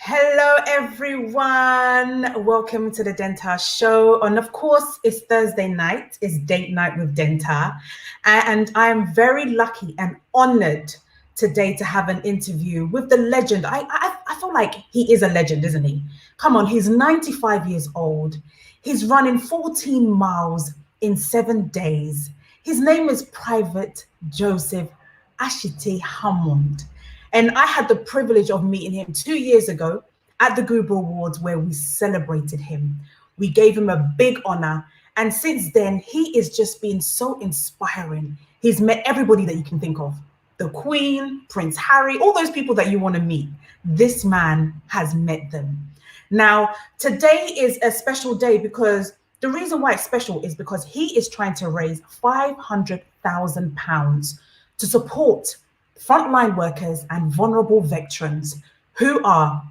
Hello, everyone. Welcome to the Denta Show. And of course, it's Thursday night. It's date night with Denta. And I am very lucky and honored today to have an interview with the legend. I feel like he is a legend, isn't he? Come on, he's 95 years old. He's running 14 miles in 7 days. His name is Pte Joseph Hammond. And I had the privilege of meeting him 2 years ago at the Google Awards where we celebrated him. We gave him a big honor. And since then, he is just been so inspiring. He's met everybody that you can think of. The Queen, Prince Harry, all those people that you want to meet. This man has met them. Now, today is a special day because the reason why it's special is because he is trying to raise £500,000 to support frontline workers and vulnerable veterans who are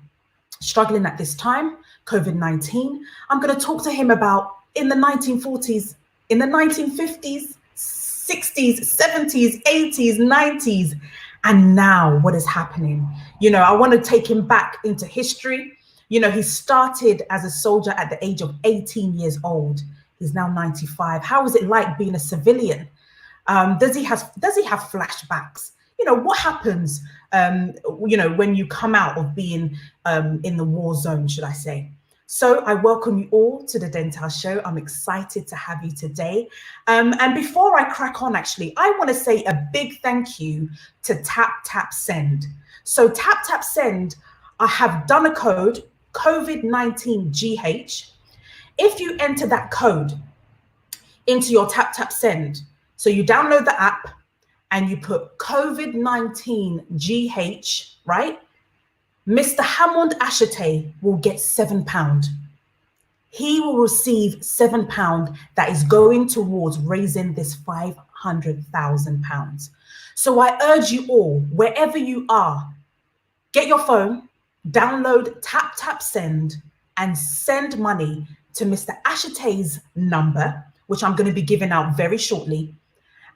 struggling at this time, COVID-19. I'm going to talk to him about in the 1940s, in the 1950s, 60s, 70s, 80s, 90s, and now what is happening. You know, I want to take him back into history. You know, he started as a soldier at the age of 18 years old. He's now 95. How is it like being a civilian? Does he have flashbacks? You know, what happens, you know, when you come out of being in the war zone, should I say? So I welcome you all to the Dental Show. I'm excited to have you today. And before I crack on, actually, I want to say a big thank you to Tap Send. So Tap Send, I have done a code, COVID-19GH. If you enter that code into your Tap Send, so you download the app, and you put COVID-19GH, right? Mr. Hammond Ashite will get £7. He will receive £7 that is going towards raising this £500,000. So I urge you all, wherever you are, get your phone, download Tap Send, and send money to Mr. Ashite's number, which I'm going to be giving out very shortly.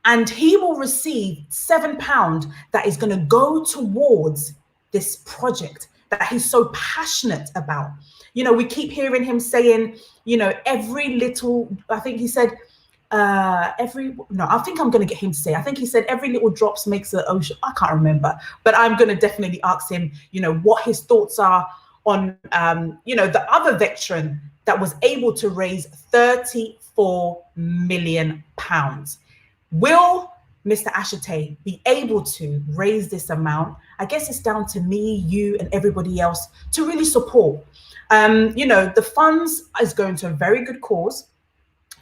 And he will receive £7 that is going to go towards this project that he's so passionate about. You know, we keep hearing him saying, you know, every little, I think he said, I think I'm going to get him to say, I think he said every little drops makes the ocean. I can't remember, but I'm going to definitely ask him, you know, what his thoughts are on, you know, the other veteran that was able to raise £34 million. Will Mr. Ashite be able to raise this amount? I guess it's down to me, you, and everybody else to really support. You know, the funds is going to a very good cause.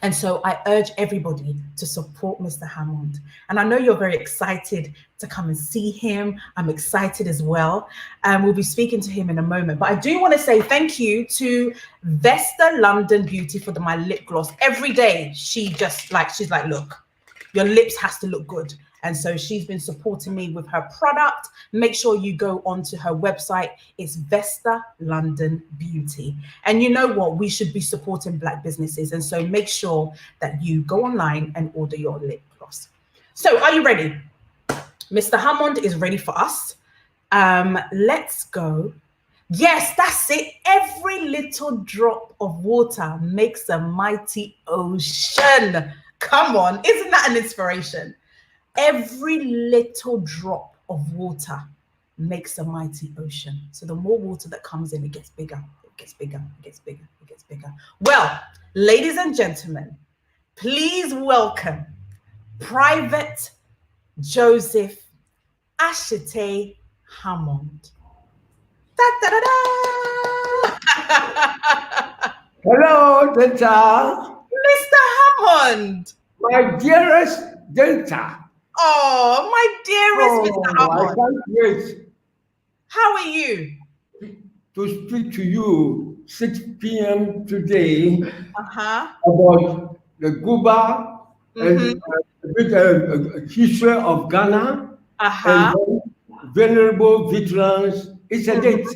And so I urge everybody to support Mr. Hammond. And I know you're very excited to come and see him. I'm excited as well. We'll be speaking to him in a moment. But I do want to say thank you to Vesta London Beauty for my lip gloss. Every day she's like, look, your lips has to look good. And so she's been supporting me with her product. Make sure you go onto her website. It's Vesta London Beauty. And you know what? We should be supporting Black businesses. And so make sure that you go online and order your lip gloss. So are you ready? Mr. Hammond is ready for us. Let's go. Yes, that's it. Every little drop of water makes a mighty ocean. Come on, isn't that an inspiration? Every little drop of water makes a mighty ocean. So the more water that comes in, it gets bigger, it gets bigger, it gets bigger, it gets bigger. Well, ladies and gentlemen, please welcome Pte Joseph Hammond. Da, da, da, da. Hello, Denta. Mr. Hammond. My dearest Denta. Oh, my dearest Mr. Hammond. I can't wait. How are you? To speak to you 6 p.m. today about the Cuba and history of Ghana and vulnerable veterans. It's a date.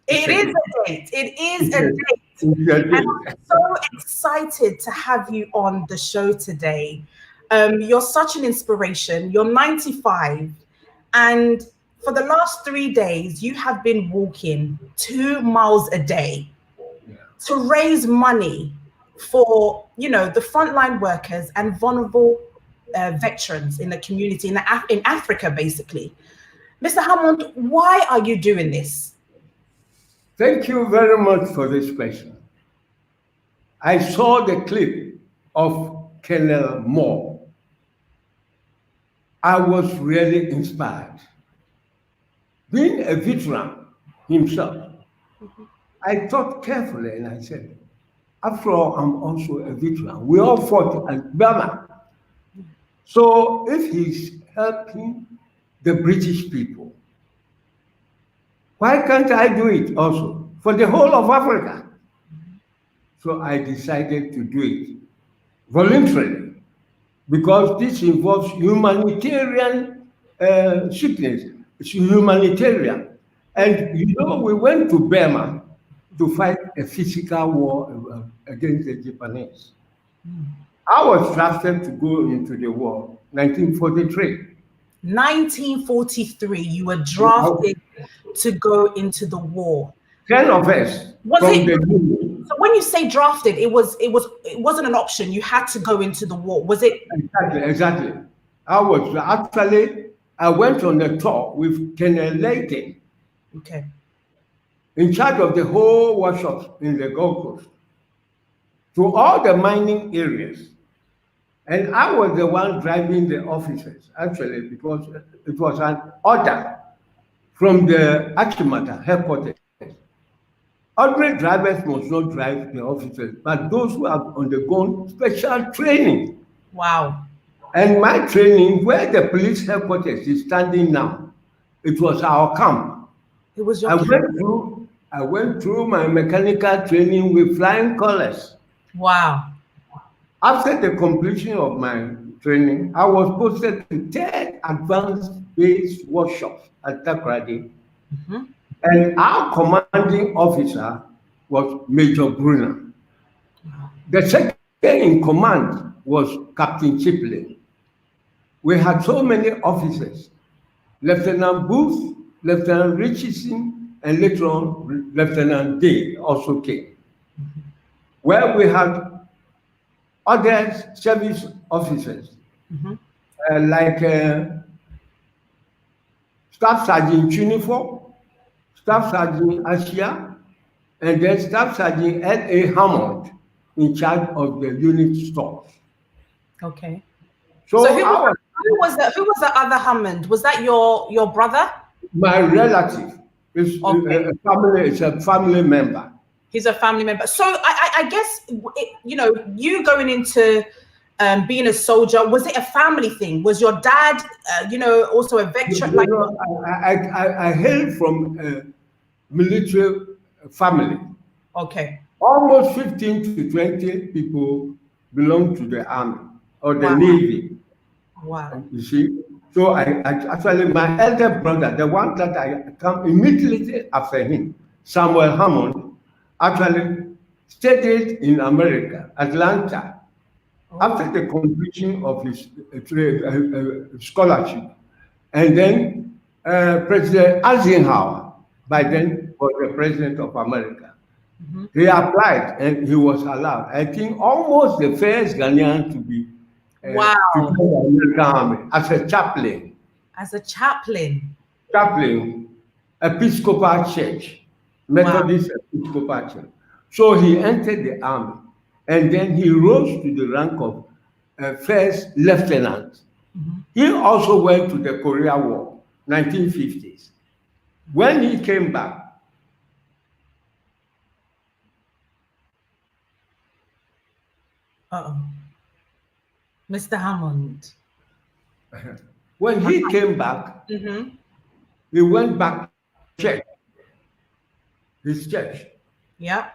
It is a date. It is a date. And I'm so excited to have you on the show today. You're such an inspiration. You're 95. And for the last 3 days, you have been walking 2 miles a day to raise money for, the frontline workers and vulnerable veterans in the community, in Africa, basically. Mr. Hammond, why are you doing this? Thank you very much for this question. I saw the clip of Colonel Moore. I was really inspired. Being a veteran himself, I thought carefully and I said, after all, I'm also a veteran. We all fought at Burma. So if he's helping the British people, why can't I do it also for the whole of Africa? So I decided to do it voluntarily because this involves humanitarian sickness. It's humanitarian. And we went to Burma to fight a physical war against the Japanese. I was drafted to go into the war, 1943. 1943, you were drafted to go into the war. 10 of us. So when you say drafted, it wasn't an option. You had to go into the war. Was it? Exactly. I went on a tour with Colonel Layton. Okay. In charge of the whole workshops in the Gold Coast, to all the mining areas. And I was the one driving the officers, actually, because it was an order from the Achimota headquarters. Ordinary drivers must not drive the officers, but those who have undergone special training. Wow. And my training, where the police headquarters is standing now, it was our camp. It was your camp. I went through my mechanical training with flying colors. Wow. After the completion of my training, I was posted to 10 advanced base workshops at Takoradi. And our commanding officer was Major Brunner. The second in command was Captain Chipley. We had so many officers. Lieutenant Booth, Lieutenant Richardson, and later on, Lieutenant Day also came. Where we had other service officers, like Staff Sergeant Chunifor, Staff Sergeant Asia, and then Staff Sergeant L.A. Hammond in charge of the unit stores. Okay. So who was the other Hammond? Was that your brother? My relative. It's a family member. He's a family member. So I guess, you going into being a soldier, was it a family thing? Was your dad, also a veteran? I hail from a military family. Okay. Almost 15 to 20 people belong to the army or the Navy. Wow. You see? So I actually, my elder brother, the one that I come immediately after him, Samuel Hammond, actually studied in America, Atlanta, after the completion of his scholarship. And then President Eisenhower, by then, was the president of America. He applied and he was allowed. I think almost the first Ghanaian to be to join the American Army as a chaplain. As a chaplain? Chaplain, Episcopal Church, Methodist Episcopal Church. So he entered the army and then he rose to the rank of first lieutenant. He also went to the Korea War, 1950s. When he came back, Mr. Hammond. When he came back, he went back to church, his church. Yeah.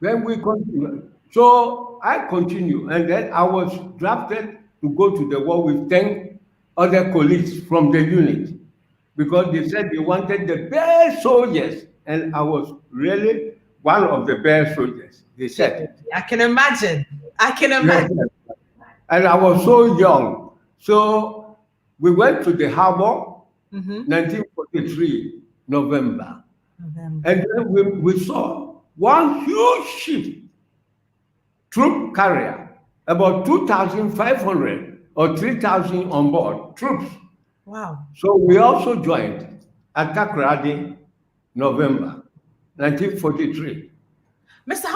Then we continued. So I continued, and then I was drafted to go to the war with 10 other colleagues from the unit because they said they wanted the best soldiers, and I was really one of the best soldiers. They said. I can imagine. Yes. And I was so young. So we went to the harbor 1943, November. And then we saw one huge ship, troop carrier, about 2,500 or 3,000 on board, troops. Wow. So we also joined at Takoradi, November 1943. Mr.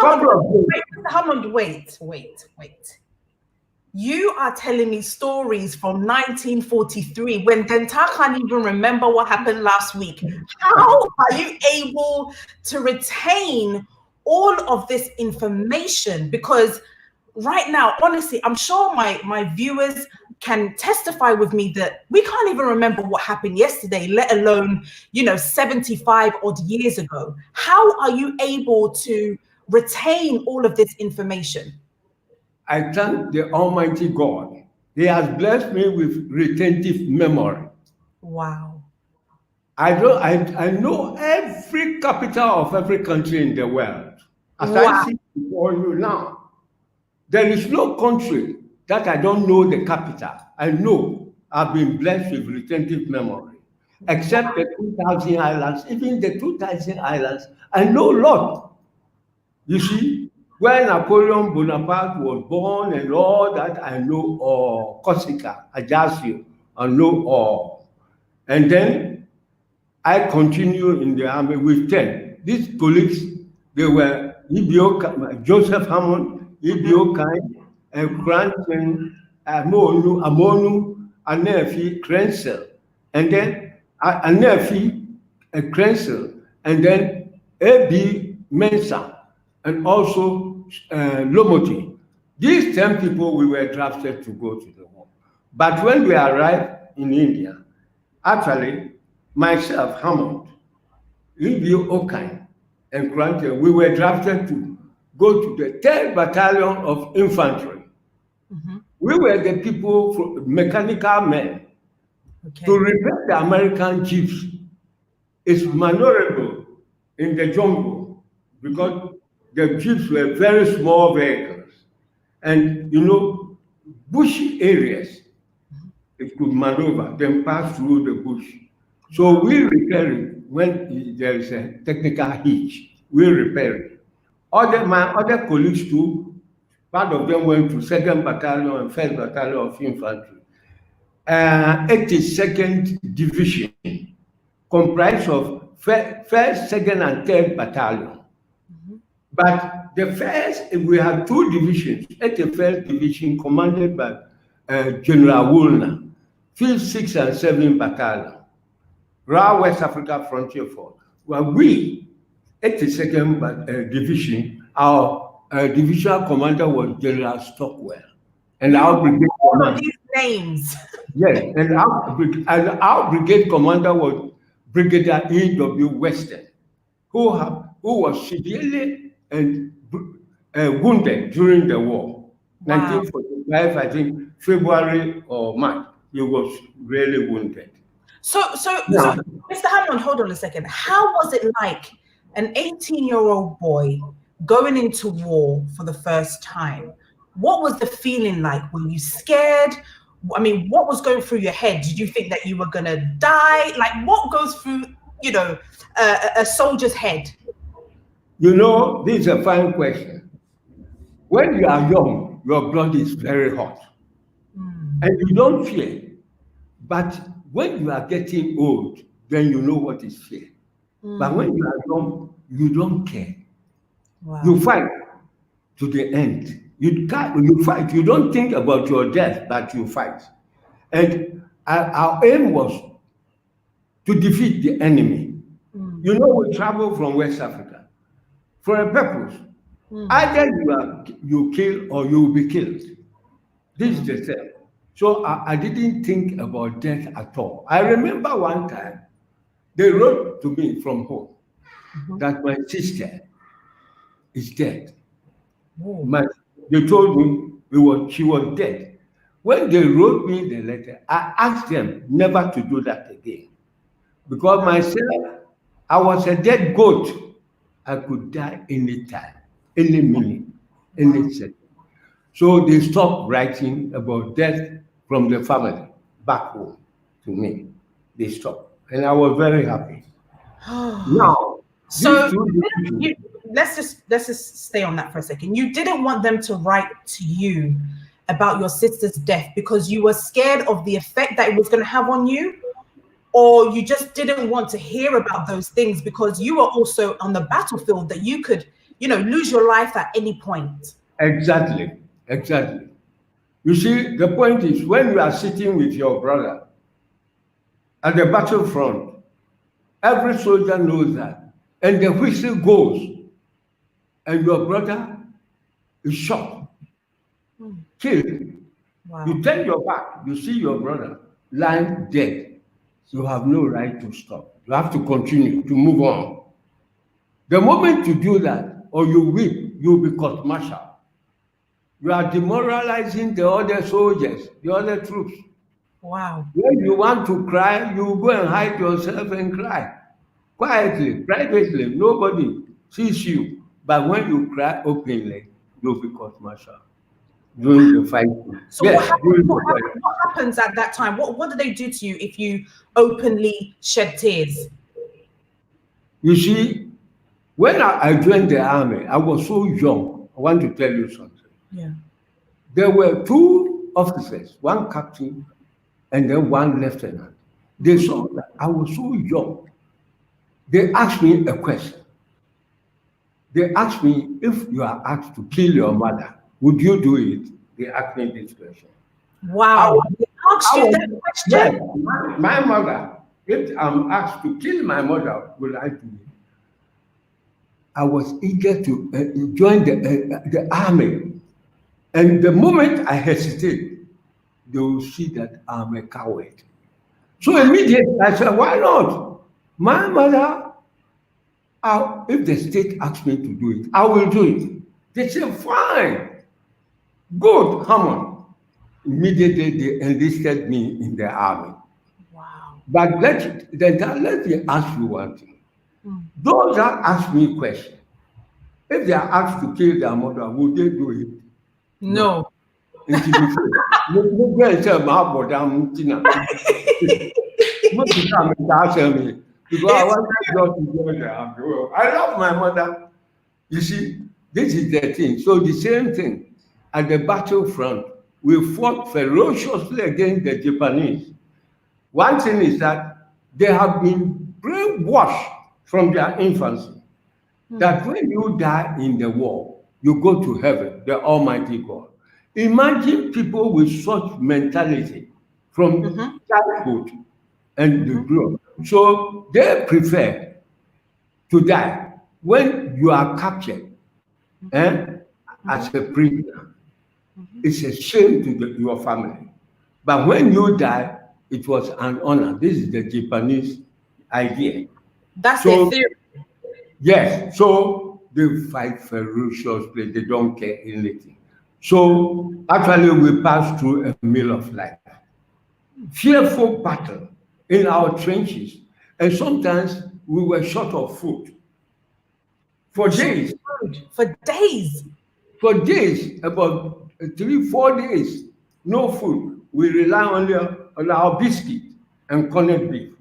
Hammond, wait. You are telling me stories from 1943 when Denta can't even remember what happened last week. How are you able to retain all of this information? Because right now, honestly, I'm sure my viewers can testify with me that we can't even remember what happened yesterday, let alone, 75 odd years ago. How are you able to retain all of this information? I thank the Almighty God. He has blessed me with retentive memory. Wow. I know every capital of every country in the world. As I see before you now, there is no country that I don't know the capital. I know I've been blessed with retentive memory, except the 2,000 islands. Even the 2,000 islands, I know a lot. You see, when Napoleon Bonaparte was born and all that, I know all. Corsica, Ajaccio, I know all. And then I continue in the army with 10. These colleagues, they were Joseph Hammond, Ibiokai, and Cranton, Amonu, Anefi, Krenzel, and then Anefi, Krenzel, and then A.B. Mensah, and also Lomoti. These 10 people, we were drafted to go to the war. But when we arrived in India, actually, myself, Hammond, Ibio Okai, and Granted, we were drafted to go to the 3rd Battalion of Infantry. We were the people, mechanical men, to repair the American jeeps. It's maneuverable in the jungle because the jeeps were very small vehicles. And, bushy areas, it could maneuver, then pass through the bush. So we repair it when there is a technical hitch. We repair it. My other colleagues too, part of them went to 2nd Battalion and 1st Battalion of Infantry. 82nd Division, comprised of 1st, 2nd, and 3rd Battalion. But we had 2 divisions. 81st Division, commanded by General Woolner, 5th, 6th, and 7th Battalion, Raw West Africa Frontier Force. Well, we, 82nd Division, our divisional commander was General Stockwell. And our brigade commander. These names. Yes, and our brigade commander was Brigadier E.W. Weston, who was severely and wounded during the war. Wow. 1945, I think, February or March, he was really wounded. So, Mr. Hammond, hold on a second. How was it like an 18-year-old boy going into war for the first time? What was the feeling like? Were you scared? I mean, what was going through your head? Did you think that you were going to die? Like, what goes through, a soldier's head? This is a fine question. When you are young, your blood is very hot. And you don't fear. But when you are getting old, then you know what is fear. But when you are young, you don't care. Wow. You fight to the end. You fight. You don't think about your death, but you fight. And our aim was to defeat the enemy. We travel from West Africa for a purpose. Either you kill or you will be killed. This is the thing. So I didn't think about death at all. I remember one time they wrote to me from home that my sister is dead. They told me she was dead. When they wrote me the letter, I asked them never to do that again. Because myself, I was a dead goat. I could die anytime, any minute, any second. So they stopped writing about death from the family back home to me. they stopped. And I was very happy. Now, So these let's just stay on that for a second. You didn't want them to write to you about your sister's death because you were scared of the effect that it was going to have on you, or you just didn't want to hear about those things because you were also on the battlefield that you could, lose your life at any point. Exactly, exactly. You see, the point is when you are sitting with your brother at the battlefront, every soldier knows that, and the whistle goes, and your brother is shot, killed. Wow. You turn your back, you see your brother lying dead. You have no right to stop. You have to continue to move on. The moment you do that, or you weep, you'll be court-martialed. You are demoralizing the other soldiers, the other troops. Wow. When you want to cry, you go and hide yourself and cry. Quietly, privately, nobody sees you. But when you cry openly, you'll be court-martialed during the fighting. So Yes, during the fight. what happens at that time? What do they do to you if you openly shed tears? You see, when I joined the army, I was so young. I want to tell you something. Yeah. There were two officers, one captain and then one lieutenant. They saw that I was so young. They asked me a question. They asked me, if you are asked to kill your mother, would you do it? They asked me this question. Wow. They asked you that Yes, question? my mother, if I'm asked to kill my mother, will I do it? I was eager to join the army. And the moment I hesitate, they will see that I'm a coward. So immediately I said, why not? My mother, if the state asks me to do it, I will do it. They said, fine, good, Hammond. Immediately they enlisted me in the army. Wow. But let me ask you one thing. Those that ask me questions, if they are asked to kill their mother, would they do it? No. Nti before, mo gbọ́ ẹ̀ṣẹ̀ máa bọ̀ dáhùn tí náà. Mo ti ká mi ká ṣe mi. Because I wanted just to join the army. I love my mother. You see, this is the thing. So the same thing at the battlefront, we fought ferociously against the Japanese. One thing is that they have been brainwashed from their infancy that when you die in the war, you go to heaven, the Almighty God. Imagine people with such mentality from childhood and the growth. So they prefer to die when you are captured as a prisoner. It's a shame to your family. But when you die, it was an honor. This is the Japanese idea. That's their theory. Yes, so they fight ferociously. They don't care anything. So actually, we passed through a meal of life. Fearful battle in our trenches. And sometimes we were short of food. For days. For days. For days, about 3-4 days, no food. We rely only on our biscuit and corned beef.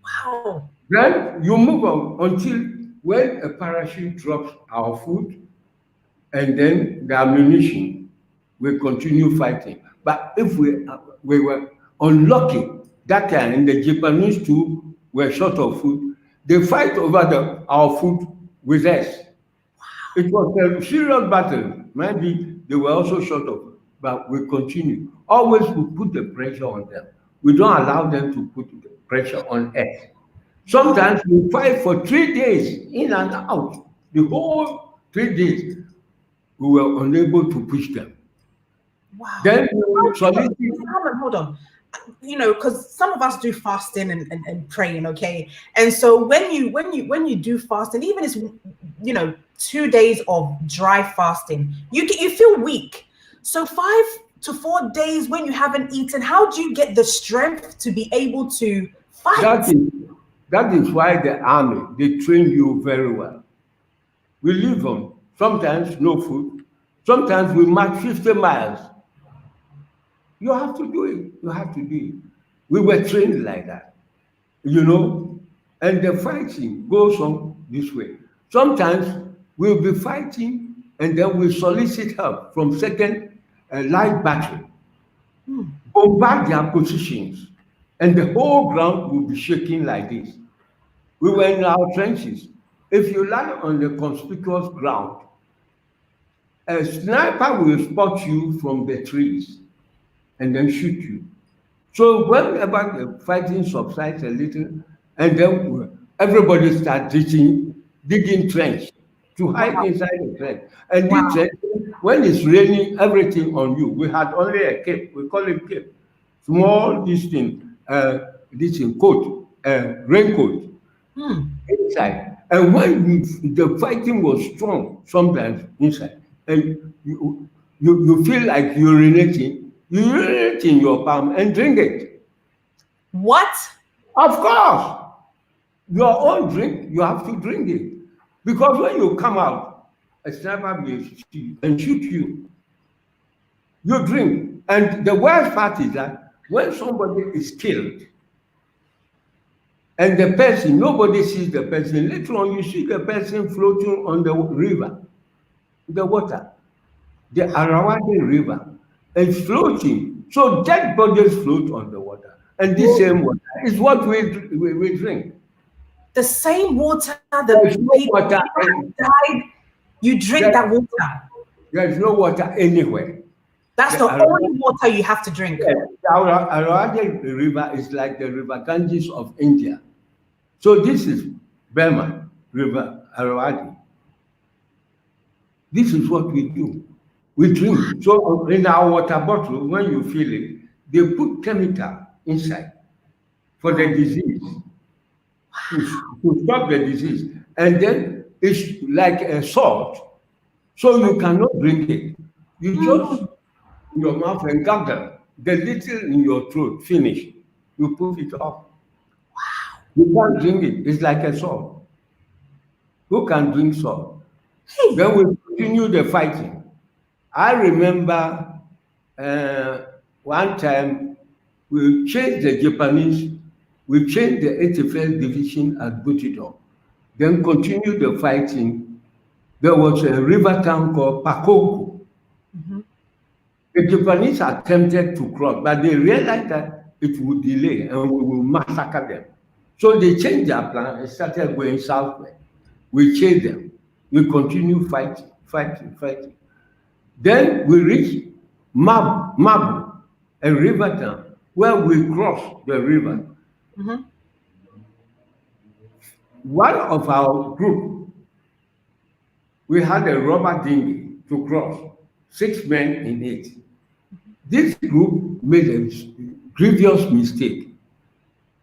Wow. Then you move on until when a parachute drops our food and then the ammunition, we continue fighting. But if we were unlucky that time, and the Japanese too were short of food, they fight over our food with us. Wow. It was a serious battle. Maybe they were also short of food, but we continue. Always we put the pressure on them. We don't allow them to put the pressure on us. Sometimes we fight for 3 days, in and out. The whole 3 days, we were unable to push them. Wow. Then hold on. Because some of us do fasting and praying, okay? And so when you do fasting, even it's 2 days of dry fasting, you feel weak. So 5 to 4 days when you haven't eaten, how do you get the strength to be able to fight? That is why the army, they train you very well. We live on sometimes no food, sometimes we march 50 miles. You have to do it. You have to do it. We were trained like that. you know, and the fighting goes on this way. Sometimes we'll be fighting and then we solicit help from second light battery, bombard their positions, and the whole ground will be shaking like this. We were in our trenches. If you lie on the conspicuous ground, a sniper will spot you from the trees and then shoot you. So whenever the fighting subsides a little, and then everybody starts digging trench to hide Wow. inside the trench. And this Wow. trench, when it's raining, everything on you. We had only a cape. We call it cape. Small this thing coat, raincoat inside. And when the fighting was strong, sometimes inside, and you feel like urinating, you urinate in your palm and drink it. What? Of course, your own drink, you have to drink it. Because when you come out, a sniper will shoot you and shoot you. You drink. And the worst part is that when somebody is killed, and the person, nobody sees the person. Later on, you see the person floating on the river, the water, the Arawadi River, and floating. So dead bodies float on the water. And this same water is what we drink. The same water that There's no people water. have died, you drink that water. There's no water anywhere. That's the only water you have to drink. Yes, the Arawadi River is like the River Ganges of India. So this is Burma, River Arawadi. This is what we do. We drink. So in our water bottle, when you fill it, they put chemical inside for the disease, to stop the disease. And then it's like a salt. So you cannot drink it. You just in your mouth and gargle. The little in your throat, finish. You put it off. You can't drink it. It's like a salt. Who can drink salt? Then we continue the fighting. I remember one time we changed the Japanese, we changed the 81st Division at Butidor, then continued the fighting. There was a river town called Pakoko. The Japanese attempted to cross, but they realized that it would delay and we will massacre them. So they changed their plan and started going southward. We chased them. We continued fighting. Then we reached Mabu, a river town, where we crossed the river. One of our group, we had a rubber dinghy to cross, 6 men in it. This group made a grievous mistake.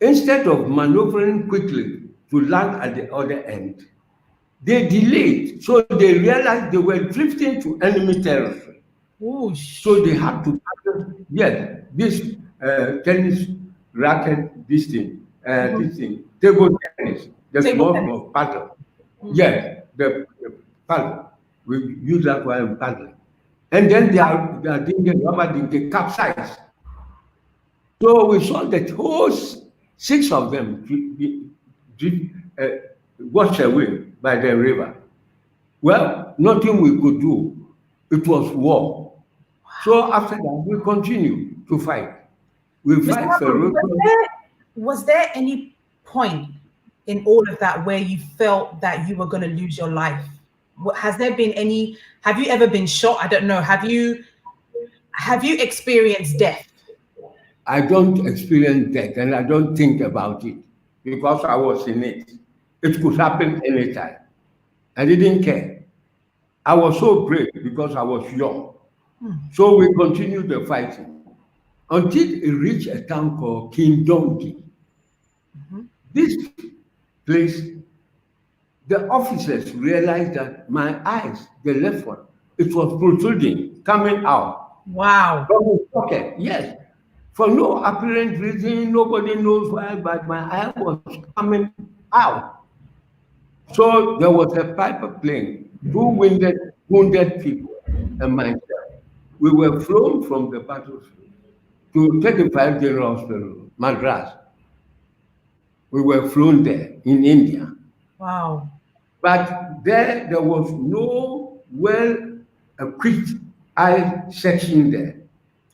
Instead of maneuvering quickly to land at the other end, they delayed, so they realized they were drifting to enemy territory. So they had to paddle. Yes, this tennis racket, this thing, table tennis, the small paddle. Yes, the paddle. We use that while paddling. And then they are doing rubber dinghy capsized. So we saw that whole 6 of them washed away by the river. Well, nothing we could do. It was war. So after that, we continued to fight. We fight ferociously. Was there any point in all of that where you felt that you were going to lose your life? Has there been any? Have you ever been shot? I don't know. Have you experienced death? I don't experience death, and I don't think about it because I was in it. It could happen anytime. I didn't care. I was so brave because I was young. So we continued the fighting until it reached a town called Kindongi. This place, the officers realized that my eyes, the left one, it was protruding, coming out. Wow. From the socket, yes. For no apparent reason, nobody knows why, but my eye was coming out. So there was a piper plane, 2 wounded people, and myself. We were flown from the battlefield to 35 General Hospital, Madras. we were flown there in India. Wow. But there was no well-equipped eye section there.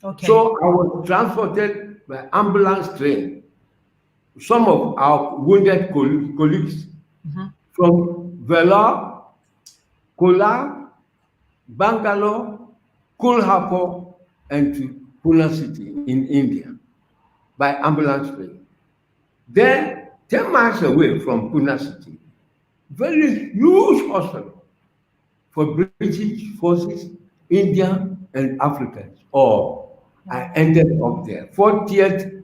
Okay. So I was transported by ambulance train. Some of our wounded colleagues from Vellore, Kolar, Bangalore, Kolhapur, and to Pune City in India by ambulance train. Then, 10 miles away from Pune City, very huge hospital for British forces, Indian and Africans. I ended up there, 40th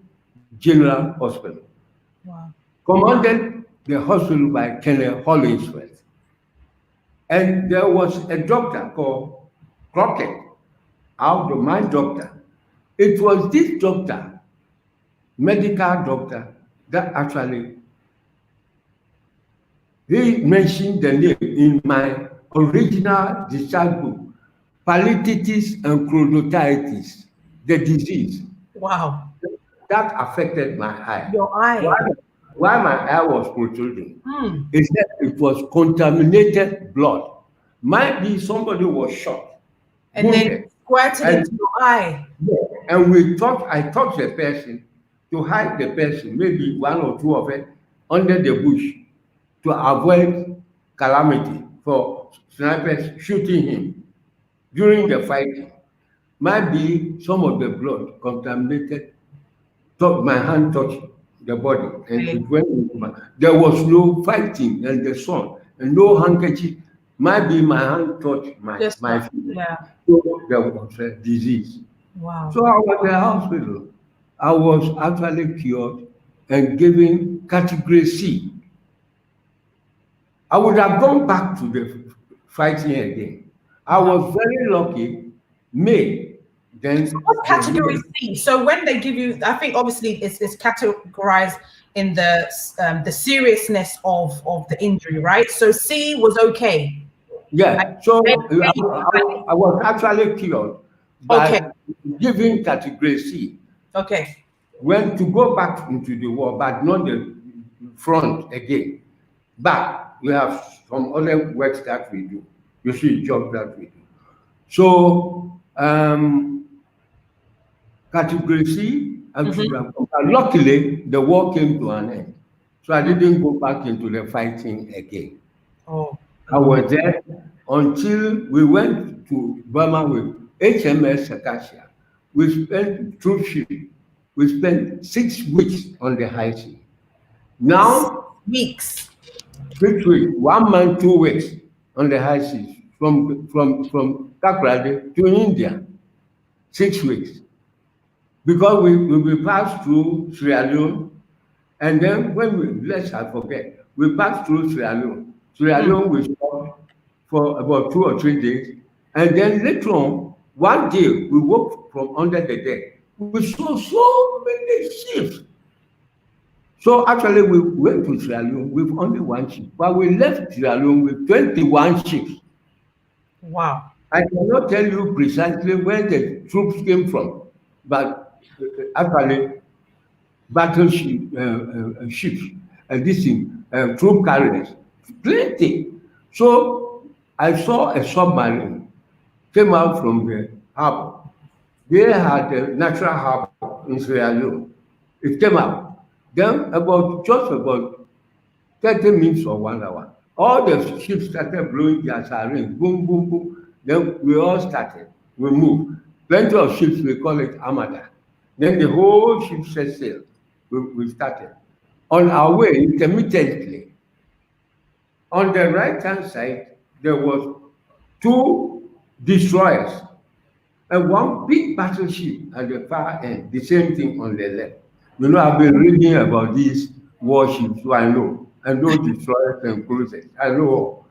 General Hospital, Wow. commanded the hospital by Colonel Hollingsworth. And there was a doctor called Crockett, my doctor. It was this doctor, medical doctor, that actually he mentioned the name in my original discharge book, palytitis and choroiditis, the disease. Wow. That affected my eye. Your eye. Why my eye was protruding? Is that it was contaminated blood. Might be somebody was shot. And then squirted into your eye. Yeah. And I touched the person to hide the person, maybe one or two of them, under the bush to avoid calamity for snipers shooting him during the fighting. Might be some of the blood contaminated, my hand touched the body, and it went into there was no fighting and the sun, and no handkerchief. Might be my hand touched my feet. Yeah. So there was a disease. Wow. So I was in the hospital. I was actually cured and given category C. I would have gone back to the fighting again. I was very lucky. Then what's category C? So when they give you, I think obviously it's categorized in the seriousness of the injury, right? So C was okay. Yeah. So I was actually cured by giving category C. Okay. When to go back into the war, but not the front again. But we have some other works that we do. You see, jobs that we do. So category C, luckily the war came to an end. So I didn't go back into the fighting again. I was there until we went to Burma with HMS Acacia. We spent troop ship. We spent 6 weeks on the high sea. Now 6 weeks, 1 month, 2 weeks on the high seas from Takrady to India. 6 weeks. Because we passed through Sierra Leone, and then I forget, we passed through Sierra Leone. Sierra Leone we stopped for about 2 or 3 days, and then later on, one day we woke from under the deck. We saw so many ships. So actually we went to Sierra Leone with only 1 ship, but we left Sierra Leone with 21 ships. Wow. I cannot tell you precisely where the troops came from, but actually battleship ships and this thing, troop carriers, plenty. So I saw a submarine came out from the harbor. They had a natural harbor in Sierra Leone. It came out. Then just about 30 minutes or 1 hour, all the ships started blowing their sirens, boom, boom, boom. Then we all started. We moved. Plenty of ships, we call it Armada. Then the whole ship set sail. We started. On our way, intermittently, on the right-hand side, there was 2 destroyers and 1 big battleship at the far end, the same thing on the left. You know, I've been reading about these warships, so I know. I know destroyers and cruisers. I know.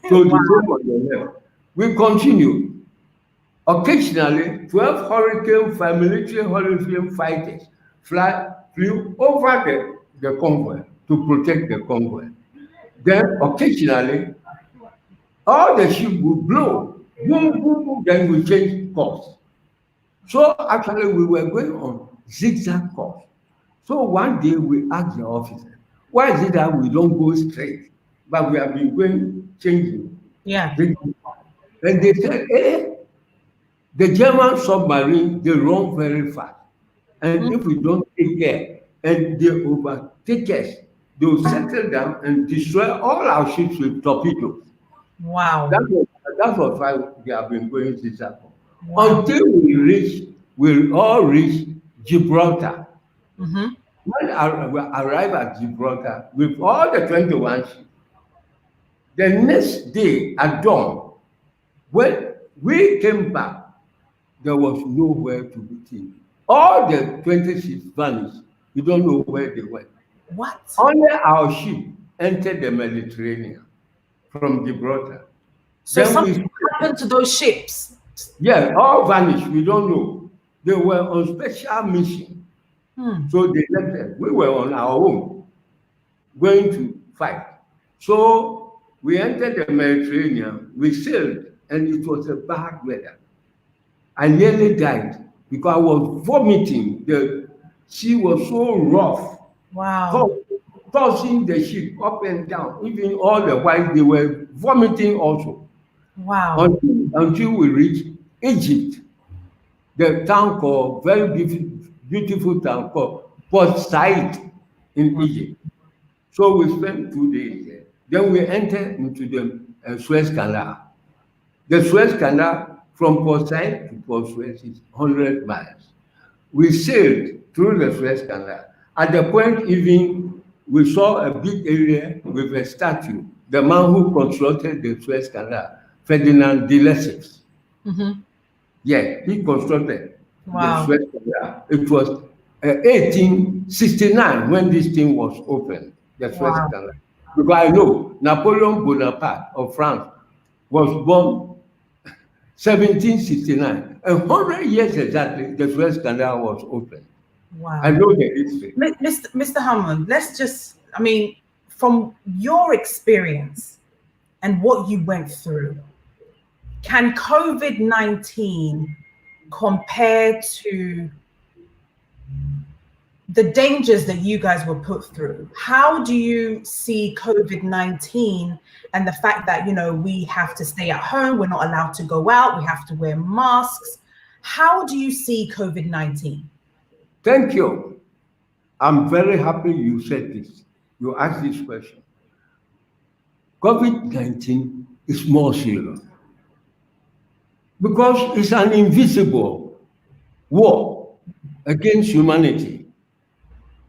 So the same on the left. We continue. Occasionally, 12 military Hurricane fighters flew over the convoy to protect the convoy. Then occasionally, all the ships would blow, boom, boom, boom, then we change course. So actually we were going on zigzag course. So one day we asked the officer, Why is it that we don't go straight? But we have been going, changing. Yeah. And they said, hey, the German submarine, they run very fast. And if we don't take care and they overtake us, they will settle down and destroy all our ships with torpedoes. Wow. That was why they have been going since that point. Wow. Until we all reach Gibraltar. When we arrive at Gibraltar with all the 21 ships, the next day at dawn, when we came back, there was nowhere to be seen. All the 20 ships vanished. We don't know where they went. What? Only our ship entered the Mediterranean from Gibraltar. So something happened to those ships? Yeah, all vanished. We don't know. They were on special mission. So they left them. We were on our own, going to fight. So we entered the Mediterranean, we sailed, and it was a bad weather. I nearly died because I was vomiting. The sea was so rough. Wow. Tossing the ship up and down. Even all the while, they were vomiting also. Wow. Until we reached Egypt, the town called, very beautiful town called Port Said in Egypt. So we spent 2 days there. Then we entered into the Suez Canal. The Suez Canal from Port Said to Port Suez is 100 miles. We sailed through the Suez Canal. At the point even, we saw a big area with a statue, the man who constructed the Suez Canal, Ferdinand de Lesseps. Yeah, he constructed the Suez Canal. It was 1869 when this thing was opened, the Suez Canal. Because I know Napoleon Bonaparte of France was born 1769. 100 years exactly, the Suez Canal was opened. Wow. I know the history. Mr. Hammond, let's just, I mean, from your experience and what you went through, can COVID-19 compare to the dangers that you guys were put through? How do you see COVID-19 and the fact that, you know, we have to stay at home, we're not allowed to go out, we have to wear masks? How do you see COVID-19? Thank you. I'm very happy you said this. You asked this question. COVID-19 is more serious because it's an invisible war against humanity.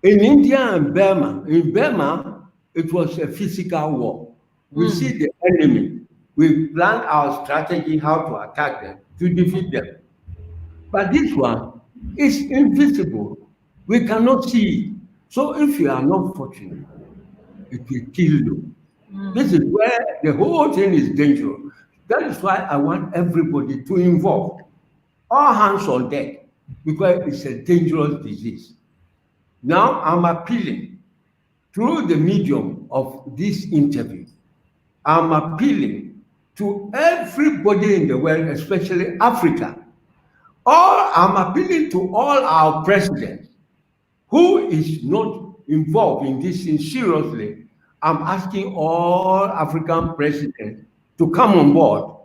In India and Burma, in Burma, it was a physical war. We see the enemy. We plan our strategy how to attack them, to defeat them. But this one is invisible. We cannot see it. So if you are not fortunate, it will kill you. This is where the whole thing is dangerous. That is why I want everybody to involve, all hands on deck, because it's a dangerous disease. Now I'm appealing through the medium of this interview. I'm appealing to everybody in the world, especially Africa. I'm appealing to all our presidents who is not involved in this thing seriously. I'm asking all African presidents to come on board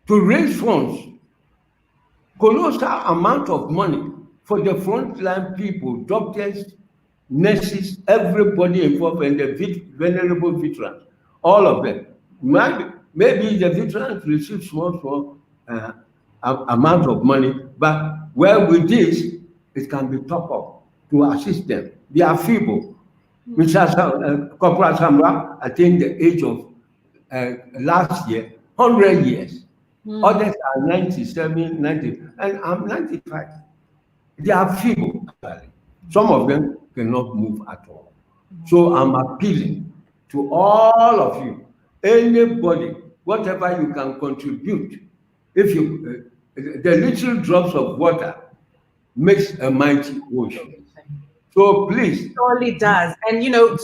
to raise funds, colossal amount of money for the frontline people, doctors, nurses, everybody involved, and the vulnerable veterans, all of them. Maybe the veterans receive small amount of money, but with this, it can be top up to assist them. They are feeble. Mr. Corporal Samra attained the age of last year, 100 years. Others are 97, 90, and I'm 95. They are feeble, actually. Some of them cannot move at all. So I'm appealing to all of you, anybody, whatever you can contribute. If you, the little drops of water makes a mighty ocean. So please. It surely does. And, you know,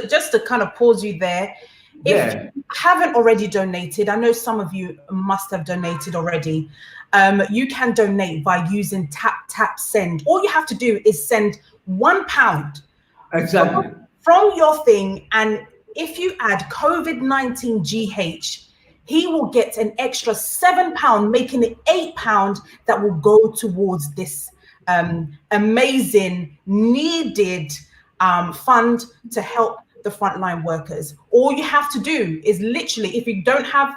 just to kind of pause you there, if you haven't already donated, I know some of you must have donated already. You can donate by using Tap Tap Send. All you have to do is send £1. Exactly. from your thing, and if you add COVID-19 GH, he will get an extra £7, making it £8 that will go towards this amazing, needed fund to help the frontline workers. All you have to do is literally, if you don't have,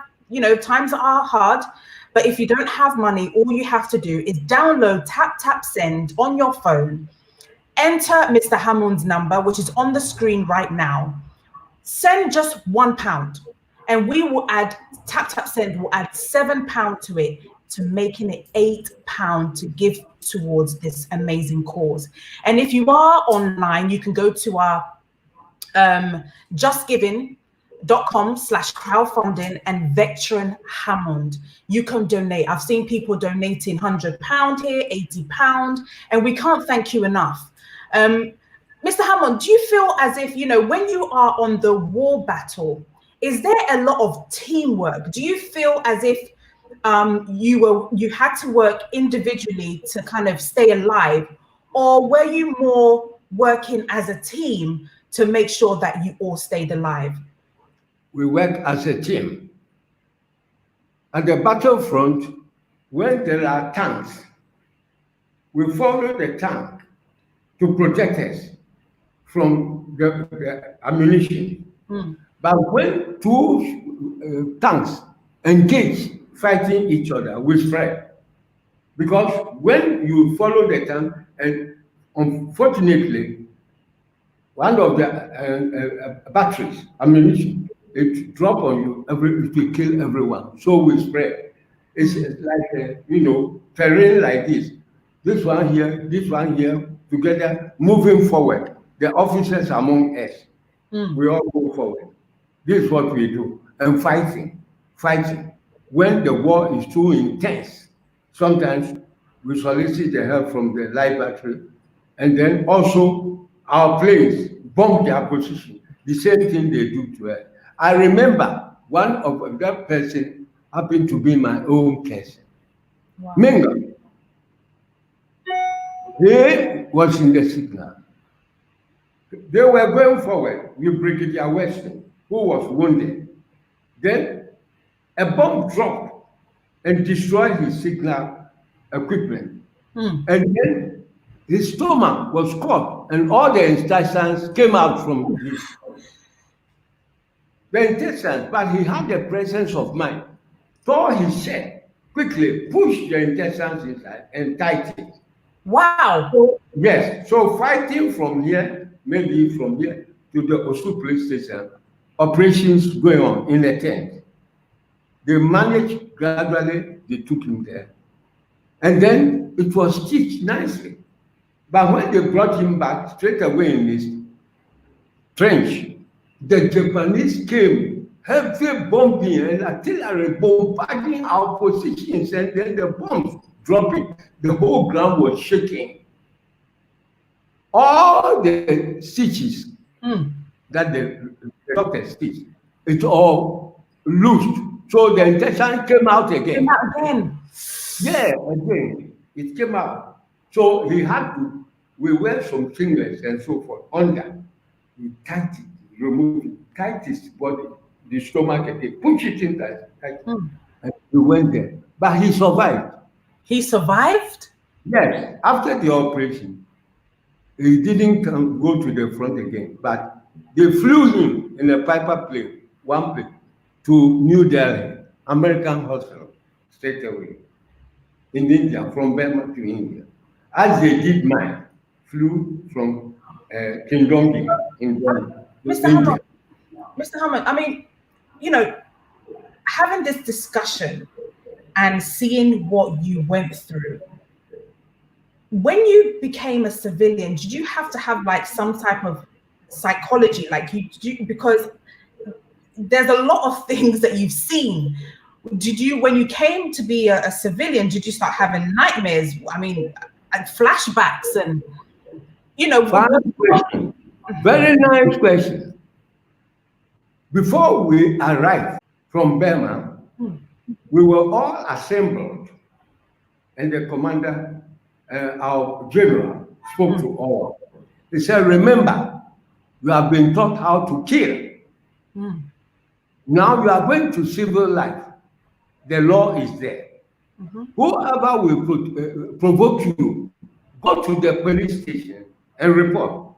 times are hard, but if you don't have money, all you have to do is download Tap Send on your phone, enter Mr. Hammond's number, which is on the screen right now, send just £1, and we will add, Tap Send will add £7 to it, to making it £8 to give towards this amazing cause. And if you are online, you can go to our justgiving.com/crowdfunding and Veteran Hammond. You can donate. I've seen people donating £100 here, £80, and we can't thank you enough. Mr. Hammond, do you feel as if, when you are on the war battle, is there a lot of teamwork? Do you feel as if you had to work individually to kind of stay alive, or were you more working as a team to make sure that you all stayed alive? We work as a team. At the battlefront, when there are tanks, we follow the tank to protect us from the ammunition. But when two tanks engage fighting each other, we spread. Because when you follow the tank, and unfortunately, one of the batteries, ammunition, it drop on you, it will kill everyone. So we spread. It's like, terrain like this. This one here, together, moving forward. The officers among us, we all go forward. This is what we do. And fighting. When the war is too intense, sometimes we solicit the help from the light battery, and then also our planes bomb their position. The same thing they do to us. I remember one of that person happened to be my own person. Wow. Mingo. He was in the signal. They were going forward with Brigadier Weston, who was wounded. Then a bomb dropped and destroyed his signal equipment. And then his stomach was caught, and all the intestines came out from his intestines, but he had the presence of mind. Tore his shirt, quickly pushed the intestines inside and tightened. Wow. Yes, so fighting from here, maybe from here to the Osu police station, operations going on in a tent. They managed gradually, they took him there. And then it was stitched nicely. But when they brought him back straight away in this trench, the Japanese came, heavy bombing and artillery bombarding our positions, and then the bombs dropping. The whole ground was shaking. All the stitches that the doctor stitched, it all loosed. So the intestine came out again. Yeah, again. It came out. So he had to, we wear some fingers and so forth under. We tightened it, removed it, tight his body, the stomach, and they push it in that. And we went there. But he survived. He survived? Yes. After the operation, he didn't go to the front again, but they flew him in a Piper plane, one plane, to New Delhi, American hospital, straight away, in India, from Burma to India. As they did mine, flew from Kindongi in Delhi. Mr. Hammond, I mean, having this discussion and seeing what you went through, when you became a civilian, did you have to have like some type of psychology, because there's a lot of things that you've seen. Did you, when you came to be a civilian, did you start having nightmares? I mean, and flashbacks and, Very nice question. Before we arrived from Burma, we were all assembled, and the commander, our general, spoke to all. He said, remember, You have been taught how to kill. Now you are going to civil life. The law is there. Whoever will provoke you, go to the police station and report.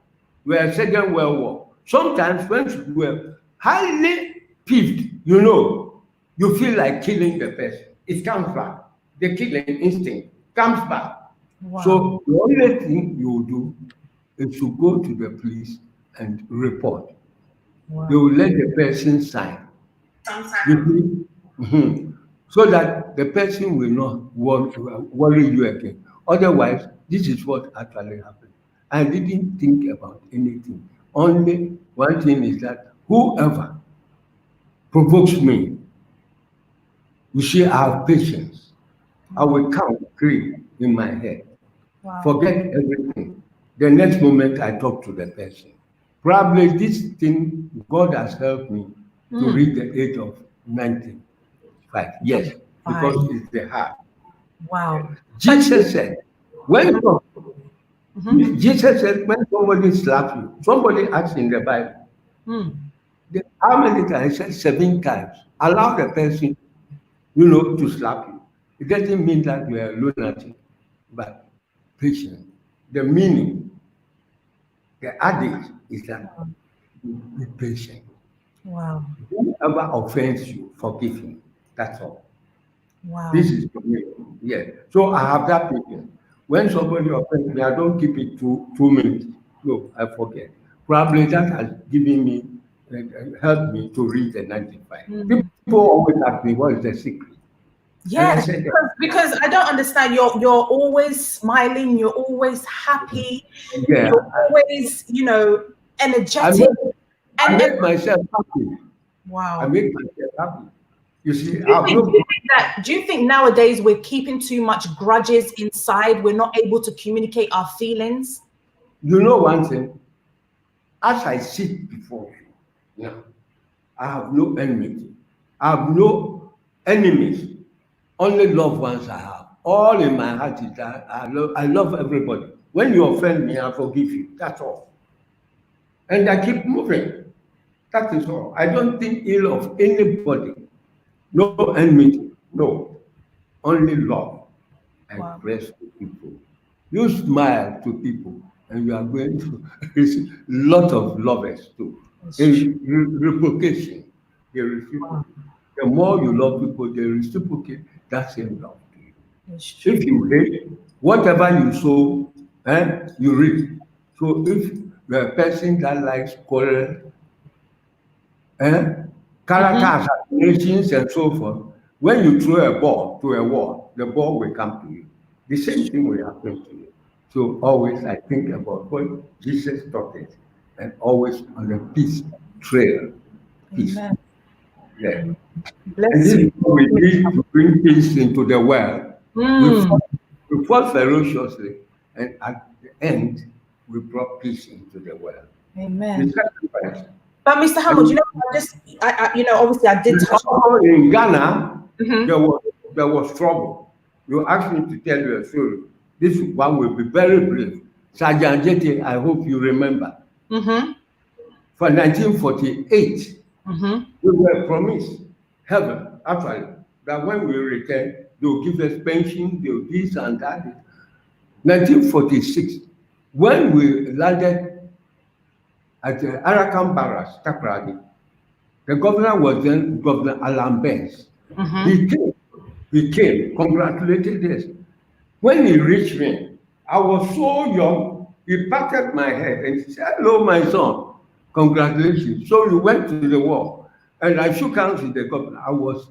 We are Second World War. Sometimes when we are highly peeved, you feel like killing the person. It comes back. The killing instinct comes back. Wow. So the only thing you do is to go to the police and report. Wow. They will let the person sign. So that the person will not worry you again. Otherwise, this is what actually happened. I didn't think about anything. Only one thing is that whoever provokes me, you see, I have patience. I will count 3 in my head. Wow. Forget everything. The next moment I talk to the person. Probably this thing, God has helped me to reach the age of 95. Yes, because it's the heart. Wow. Jesus said, when Jesus said, when somebody slaps you, somebody asked in the Bible, how many times? He said 7 times. Allow the person, to slap you. It doesn't mean that you are a lunatic, but patient. The meaning, the adage is that be patient. Wow. Whoever offends you, forgive him. That's all. Wow. This is the way. Yeah. So I have that patience. When somebody offends me, I don't keep it 2 minutes. No, I forget. Probably that has given me, helped me to reach the 95. People always ask me, what is the secret? Yes, because I don't understand. You're always smiling. You're always happy. Yeah. You're always, energetic. I make myself happy. Wow. I make myself happy. You see, do you think nowadays we're keeping too much grudges inside? We're not able to communicate our feelings? You know one thing? As I sit before you now, I have no enmity. I have no enemies. Only loved ones I have. All in my heart is that I love everybody. When you offend me, I forgive you. That's all. And I keep moving. That is all. I don't think ill of anybody. No enmity. No. Only love and grace to people. You smile to people and you are going to receive a lot of lovers too. Reciprocation. They reciprocate. The more you love people, they reciprocate that same love to you. If you hate, whatever you sow, you reap. So if you're a person that likes quarrel, character assassinations and so forth, when you throw a ball to a wall, the ball will come to you. The same thing will happen to you. So always I think about what Jesus taught us, and always on the peace trail. Peace. Amen. Yeah. And this is what we need to bring peace into the world. We fought ferociously, and at the end, we brought peace into the world. Amen. But Mr. Hammond, obviously I did touch on in Ghana, there was trouble. You asked me to tell you a story. This one will be very brief. Sergeant Jete, I hope you remember. For 1948, we were promised heaven, actually, that when we return, they will give us pension, they will this and that. 1946, when we landed at the Arikana Barracks, Takoradi, the governor was then Governor Alan Benz. He came, congratulated us. When he reached me, I was so young, he patted my head and he said, hello, my son, congratulations. So we went to the war, and I shook hands with the governor. I was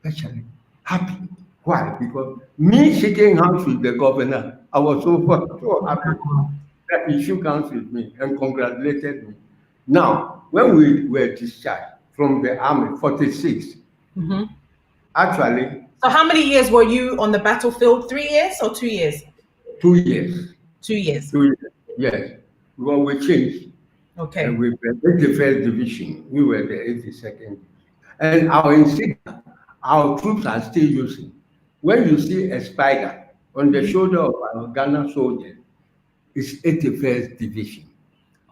especially happy. Why? Because me shaking hands with the governor, I was so happy that he shook hands with me and congratulated me. Now, when we were discharged from the army, 46, actually. So how many years were you on the battlefield? 3 years or 2 years? 2 years. 2 years. 2 years, yes. Well, we changed. Okay. And we were the 81st Division. We were the 82nd. And our insignia, our troops are still using. When you see a spider on the shoulder of our Ghana soldier, it's 81st Division.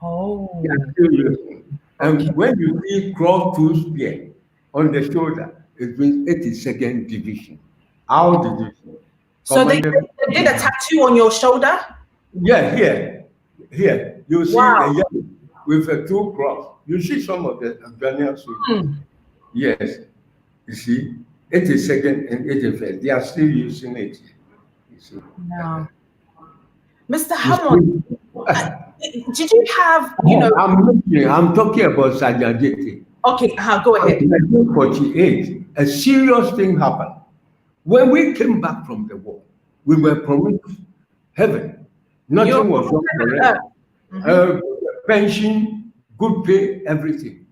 Oh. They are still using. Okay. And when you see cross two spear on the shoulder, it means 82nd Division. Our division. So they Commanded. did a tattoo on your shoulder? Yeah, here. You see Wow. a yellow with a two cross. You see some of the Ghanaian soldiers. Yes. You see, 82nd and 81st. They are still using it. You see. No. Mr. You Hammond, see? did you have, you know, I'm talking about Sajajete. okay, go ahead. In 1948, a serious thing happened. When we came back from the war, we were promised heaven. Nothing was wrong for us. Pension, good pay, everything.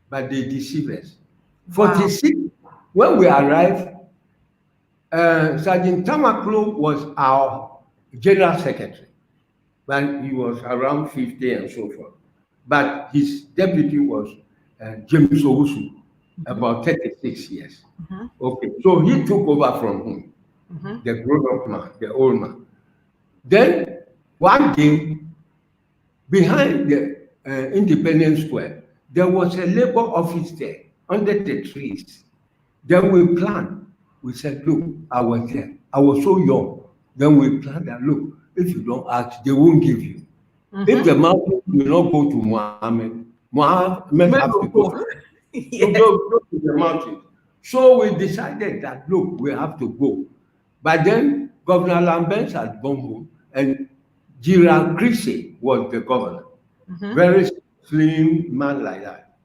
But they deceived us. Wow. 46, when we arrived, Sergeant Tamaklo was our general secretary. But he was around 50 and so forth. But his deputy was James Owusu, about 36 years. Okay, so he took over from him, the grown-up man, the old man. Then one day, behind the Independence Square, there was a labor office there under the trees. Then we planned. We said, look, I was there. I was so young. Then we planned that, look, if you don't ask, they won't give you. If the mountain will not go to Muhammad have to go. Yes. Go to the mountain. So we decided that, look, we have to go. But then Governor Lambert had gone home, and Gerald Christie was the governor. Very slim man like that.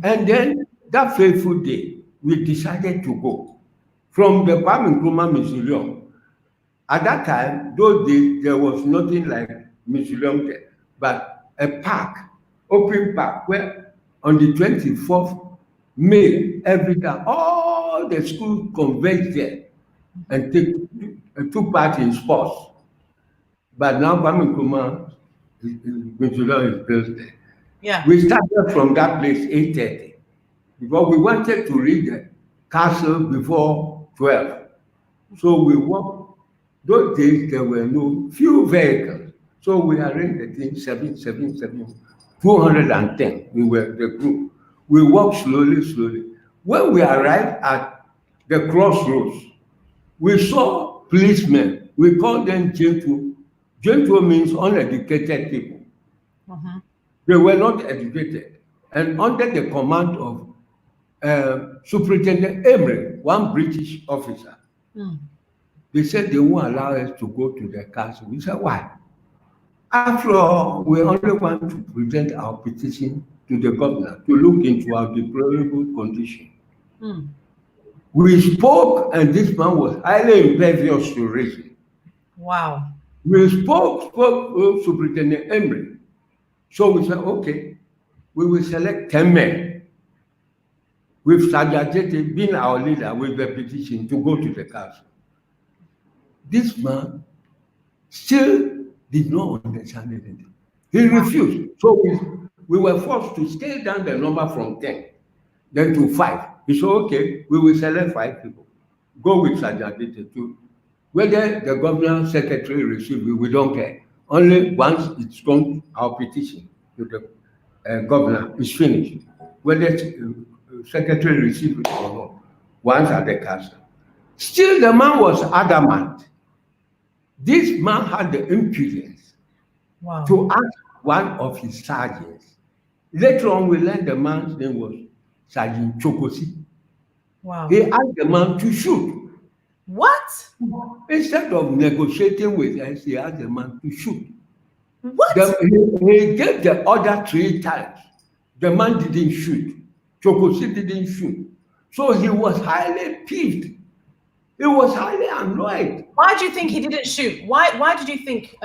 And then that fateful day, we decided to go from the Kwame Nkrumah Mausoleum. At that time, those days, there was nothing like Mausoleum there, but a park, open park, where on the 24th May, every time, all the schools converged there and took part in sports. But now Kwame Nkrumah Mausoleum is built there. Yeah. We started from that place 8:30 because we wanted to reach the castle before 12. So we walked. Those days there were few vehicles. So we arranged the thing 210. We were the group. We walked slowly. When we arrived at the crossroads, we saw policemen. We called them Gentle. Gentle means uneducated people. They were not educated. And under the command of Superintendent Emery, one British officer, they said they won't allow us to go to the castle. We said, why? After all, we only want to present our petition to the governor to look into our deplorable condition. We spoke, and this man was highly impervious to reason. Wow. We spoke to Superintendent Emery. So we said, okay, we will select 10 men with Sajajete being our leader with the petition to go to the castle. This man still did not understand anything. He refused. So we were forced to scale down the number from 10, then to 5. He said, okay, we will select 5 people. Go with Sajajete too. Whether the governor secretary received it, we don't care. Only once it's gone, our petition to the governor is finished. Whether secretary received it or not, once at the castle. Still, the man was adamant. This man had the impudence to ask one of his sergeants. Later on, we learned the man's name was Sergeant Chokosi. Wow. He asked the man to shoot. What? Instead of negotiating with us, he asked the man to shoot. What? He gave the order 3 times. The man didn't shoot. Chokosi didn't shoot. So he was highly peeved. He was highly annoyed. Why do you think he didn't shoot? Why did you think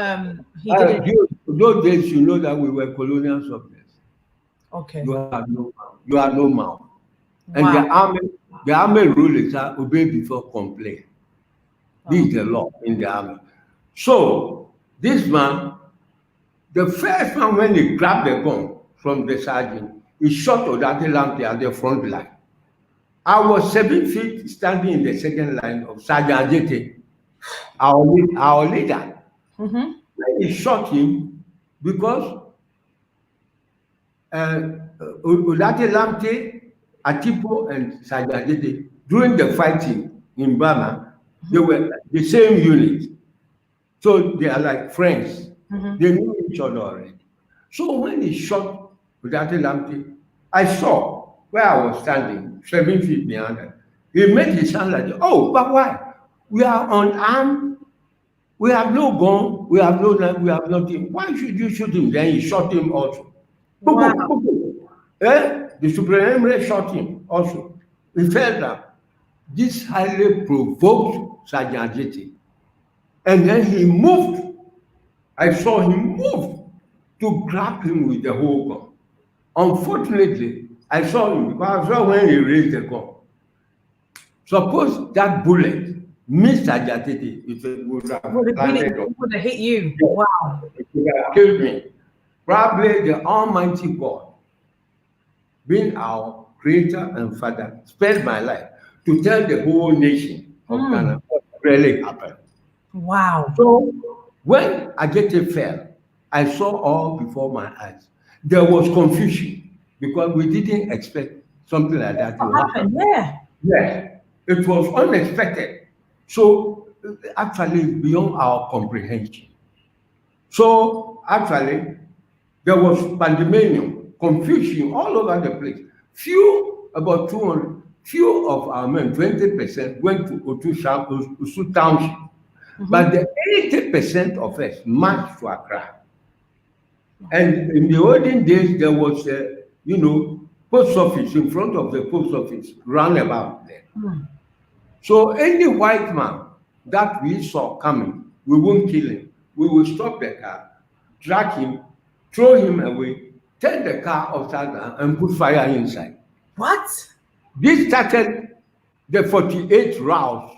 he didn't? Those days, you know that we were colonial subjects. Okay. You have no mouth. And the army rulers are obey before complain. This is the law in the army. So this man, the first man when he grabbed the gun from the sergeant, he shot Odate Lamte at the front line. I was 7 feet standing in the second line of Sergeant Ajete, our leader. He shot him because Olate Lamte, Atipo, and Sajadede, during the fighting in Burma, they were the same unit. So they are like friends. They knew each other already. So when he shot Olate Lamte, I saw where I was standing, 7 feet behind him. He made his hand like, oh, but why? We are unarmed. We have no gun. We have no knife. We have nothing. Why should you shoot him? Then he shot him also. Wow. The Supreme shot him also. He felt that this highly provoked Sergeant Jete. And then he moved. I saw him move to grab him with the whole gun. Unfortunately, I saw him because I saw when he raised the gun. Suppose that bullet missed Sergeant Jete, it would have hit you. Wow. It would have killed me. Probably the Almighty God, being our creator and father, spared my life to tell the whole nation of Ghana what really happened. Wow. So when Ajete fell, I saw all before my eyes. There was confusion because we didn't expect something like that to happen. Yes, it was unexpected. So actually beyond our comprehension. So actually there was pandemonium, confusion all over the place. About 200, few of our men, 20% went to Osu Township. But the 80% of us marched to Accra. And in the olden days, there was a, post office in front of the post office, roundabout there. So any white man that we saw coming, we won't kill him. We will stop the car, drag him, throw him away, turn the car upside down, and put fire inside. What? This started the 48 rounds.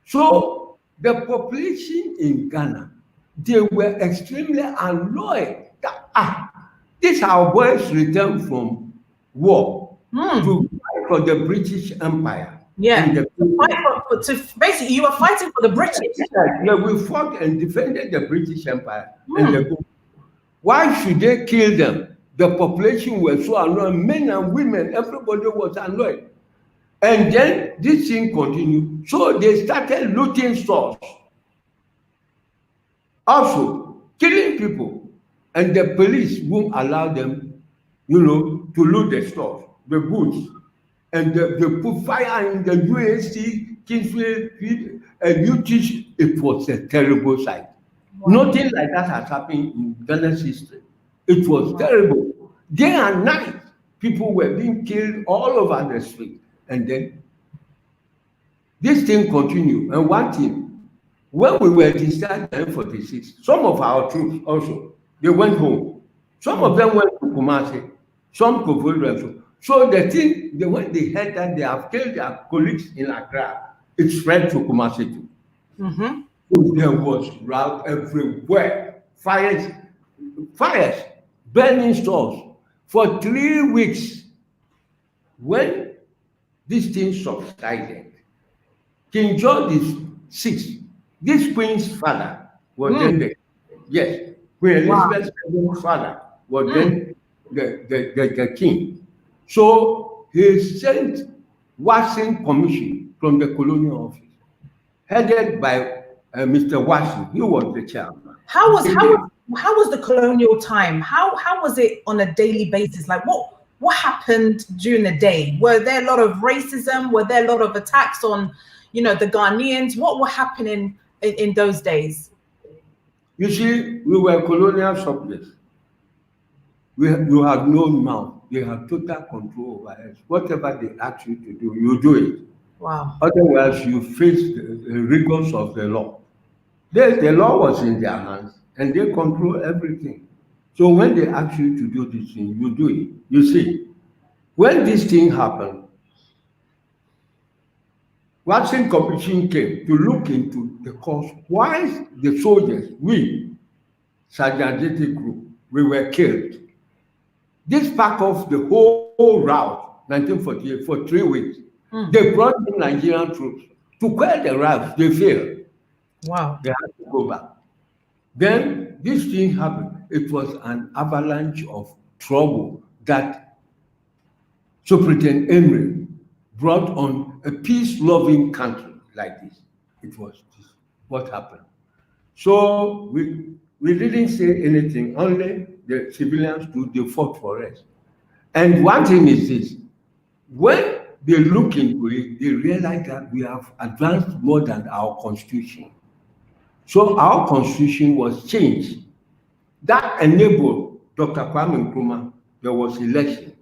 So the population in Ghana, they were extremely annoyed that these our boys returned from war to fight for the British Empire. Yeah. Basically, you were fighting for the British. Yeah, we fought and defended the British Empire. And why should they kill them? The population were so annoyed, men and women, everybody was annoyed. And then this thing continued. So they started looting stores. Also, killing people. And the police won't allow them, to loot the stores, the goods. And they put fire in the UAC, Kingsfield, and UTC. It was a terrible sight. Wow. Nothing like that has happened in Ghana's history. It was terrible. Day and night, people were being killed all over the street. And then this thing continued. And one thing, when we were discharged in 1946, some of our troops also, they went home. Some of them went to Kumasi, some to Volvo. So the thing, when they heard that they have killed their colleagues in Accra, it spread to Kumasi too. So there was rout everywhere, fires, burning stores for 3 weeks. When this thing subsided, King George VI, this queen's father was then Queen Elizabeth's father was then the king. So he sent Watson Commission from the colonial office, headed by Mr. Watson. He was the chairman. How was the colonial time? How was it on a daily basis? Like what happened during the day? Were there a lot of racism? Were there a lot of attacks on, the Ghanaians? What were happening in those days? You see, we were colonial subjects. You had no mouth. They have total control over us. Whatever they ask you to do, you do it. Wow. Otherwise, you face the rigors of the law. The law was in their hands, and they control everything. So when they ask you to do this thing, you do it. You see, when this thing happened, Watson Commission came to look into the cause. Why the soldiers, Sergeant Jete group, we were killed. This packed off the whole route, 1948, for 3 weeks. They brought in Nigerian troops to quell the rout. They failed. Wow. They had to go back. Then this thing happened. It was an avalanche of trouble, that Superintendent Emery brought on a peace-loving country like this. It was this, what happened. So we didn't say anything, only the civilians they fought for us. And one thing is this, when they look into it, they realize that we have advanced more than our constitution. So our constitution was changed. That enabled Dr. Kwame Nkrumah, there was election,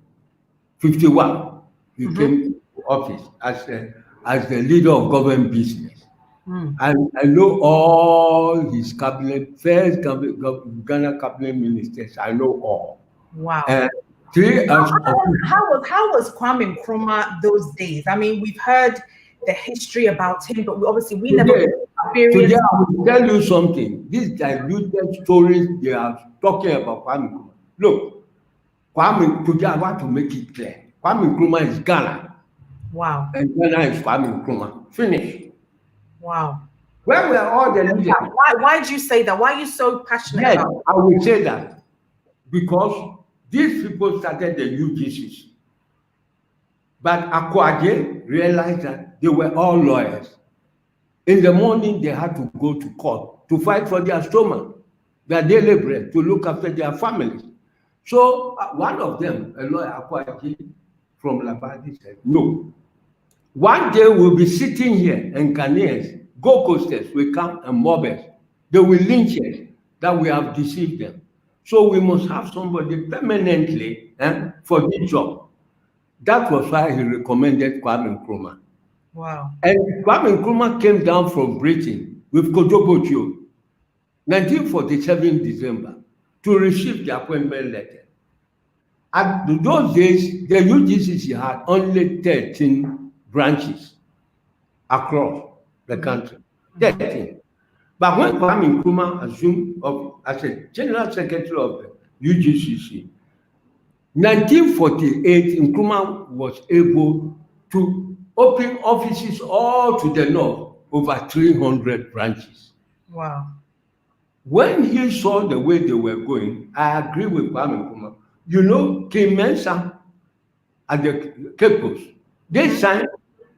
51, he came to office as the leader of government business. And I know all his cabinet, first Ghana cabinet ministers, I know all. Wow. And how was Kwame Nkrumah those days? I mean, we've heard the history about him, but we never experienced. Today I will tell you something. These diluted stories they are talking about Kwame Nkrumah. Look, today I want to make it clear. Kwame Nkrumah is Ghana. Wow. And Ghana is Kwame Nkrumah. Finish. Wow. Where were all the leaders? Why did you say that? Why are you so passionate about it? I will say that because these people started the UGCC. But Akwaje realized that they were all lawyers. In the morning, they had to go to court to fight for their stomach, their daily bread, to look after their families. So one of them, a lawyer, Akwaje from Labadi, said, no. One day we'll be sitting here and Ghanaians, Gold Coasters will come and mob us. They will lynch us that we have deceived them. So we must have somebody permanently for this job. That was why he recommended Kwame Nkrumah. Wow. And Kwame Nkrumah came down from Britain with Kojobo Joe, 1947 December, to receive the appointment letter. At those days, the UGCC had only 13 branches across the country. 13. But when Kwame Nkrumah assumed as a General Secretary of the UGCC, 1948, Nkrumah was able to open offices all to the north, over 300 branches. Wow. When he saw the way they were going, I agree with Kwame Nkrumah. You know, King Mensa at the Cape Coast, they signed,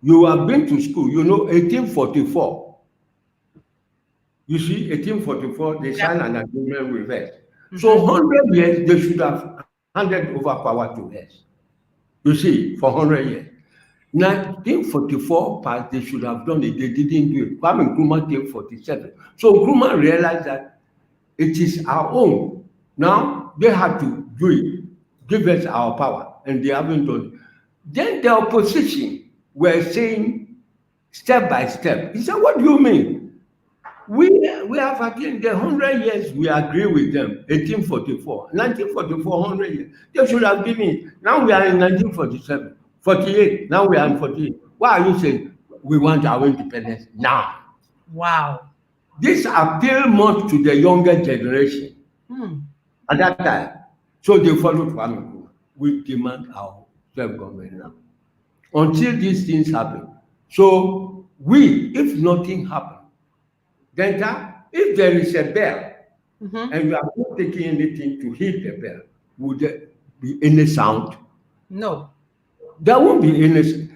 you have been to school, you know, 1844. You see, 1844, they signed an agreement with us. So 100 years, they should have handed over power to us. You see, for 100 years. 1944 passed, they should have done it. They didn't do it. Kwame Nkrumah came 47. So Nkrumah realized that it is our own. Now they have to do it, give us our power, and they haven't done it. Then the opposition were saying step by step. He said, what do you mean? We have again the 100 years we agree with them, 1844, 1944, 100 years. They should have given it. Now we are in 1947, 48. Now we are in 48. Why are you saying we want our independence now? Wow. This appealed much to the younger generation at that time. So they followed Kwame Nkrumah. We demand our self-government now. Until these things happen. So if nothing happens, then if there is a bell and you are not taking anything to hit the bell, would there be any sound? No. There won't be any.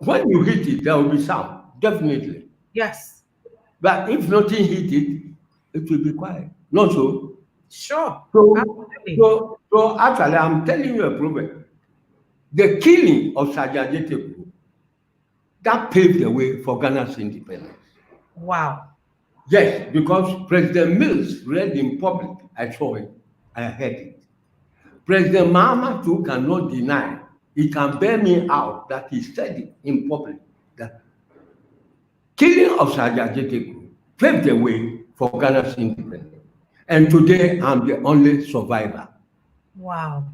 When you hit it, there will be sound, definitely. Yes. But if nothing hit it, it will be quiet. Not so? Sure. So actually, I'm telling you a problem. The killing of Sajajete, that paved the way for Ghana's independence. Wow. Yes, because President Mills read in public, I saw it, I heard it. President Mahama too cannot deny, he can bear me out that he said it in public, that killing of Sajajete paved the way for Ghana's independence. And today, I'm the only survivor. Wow.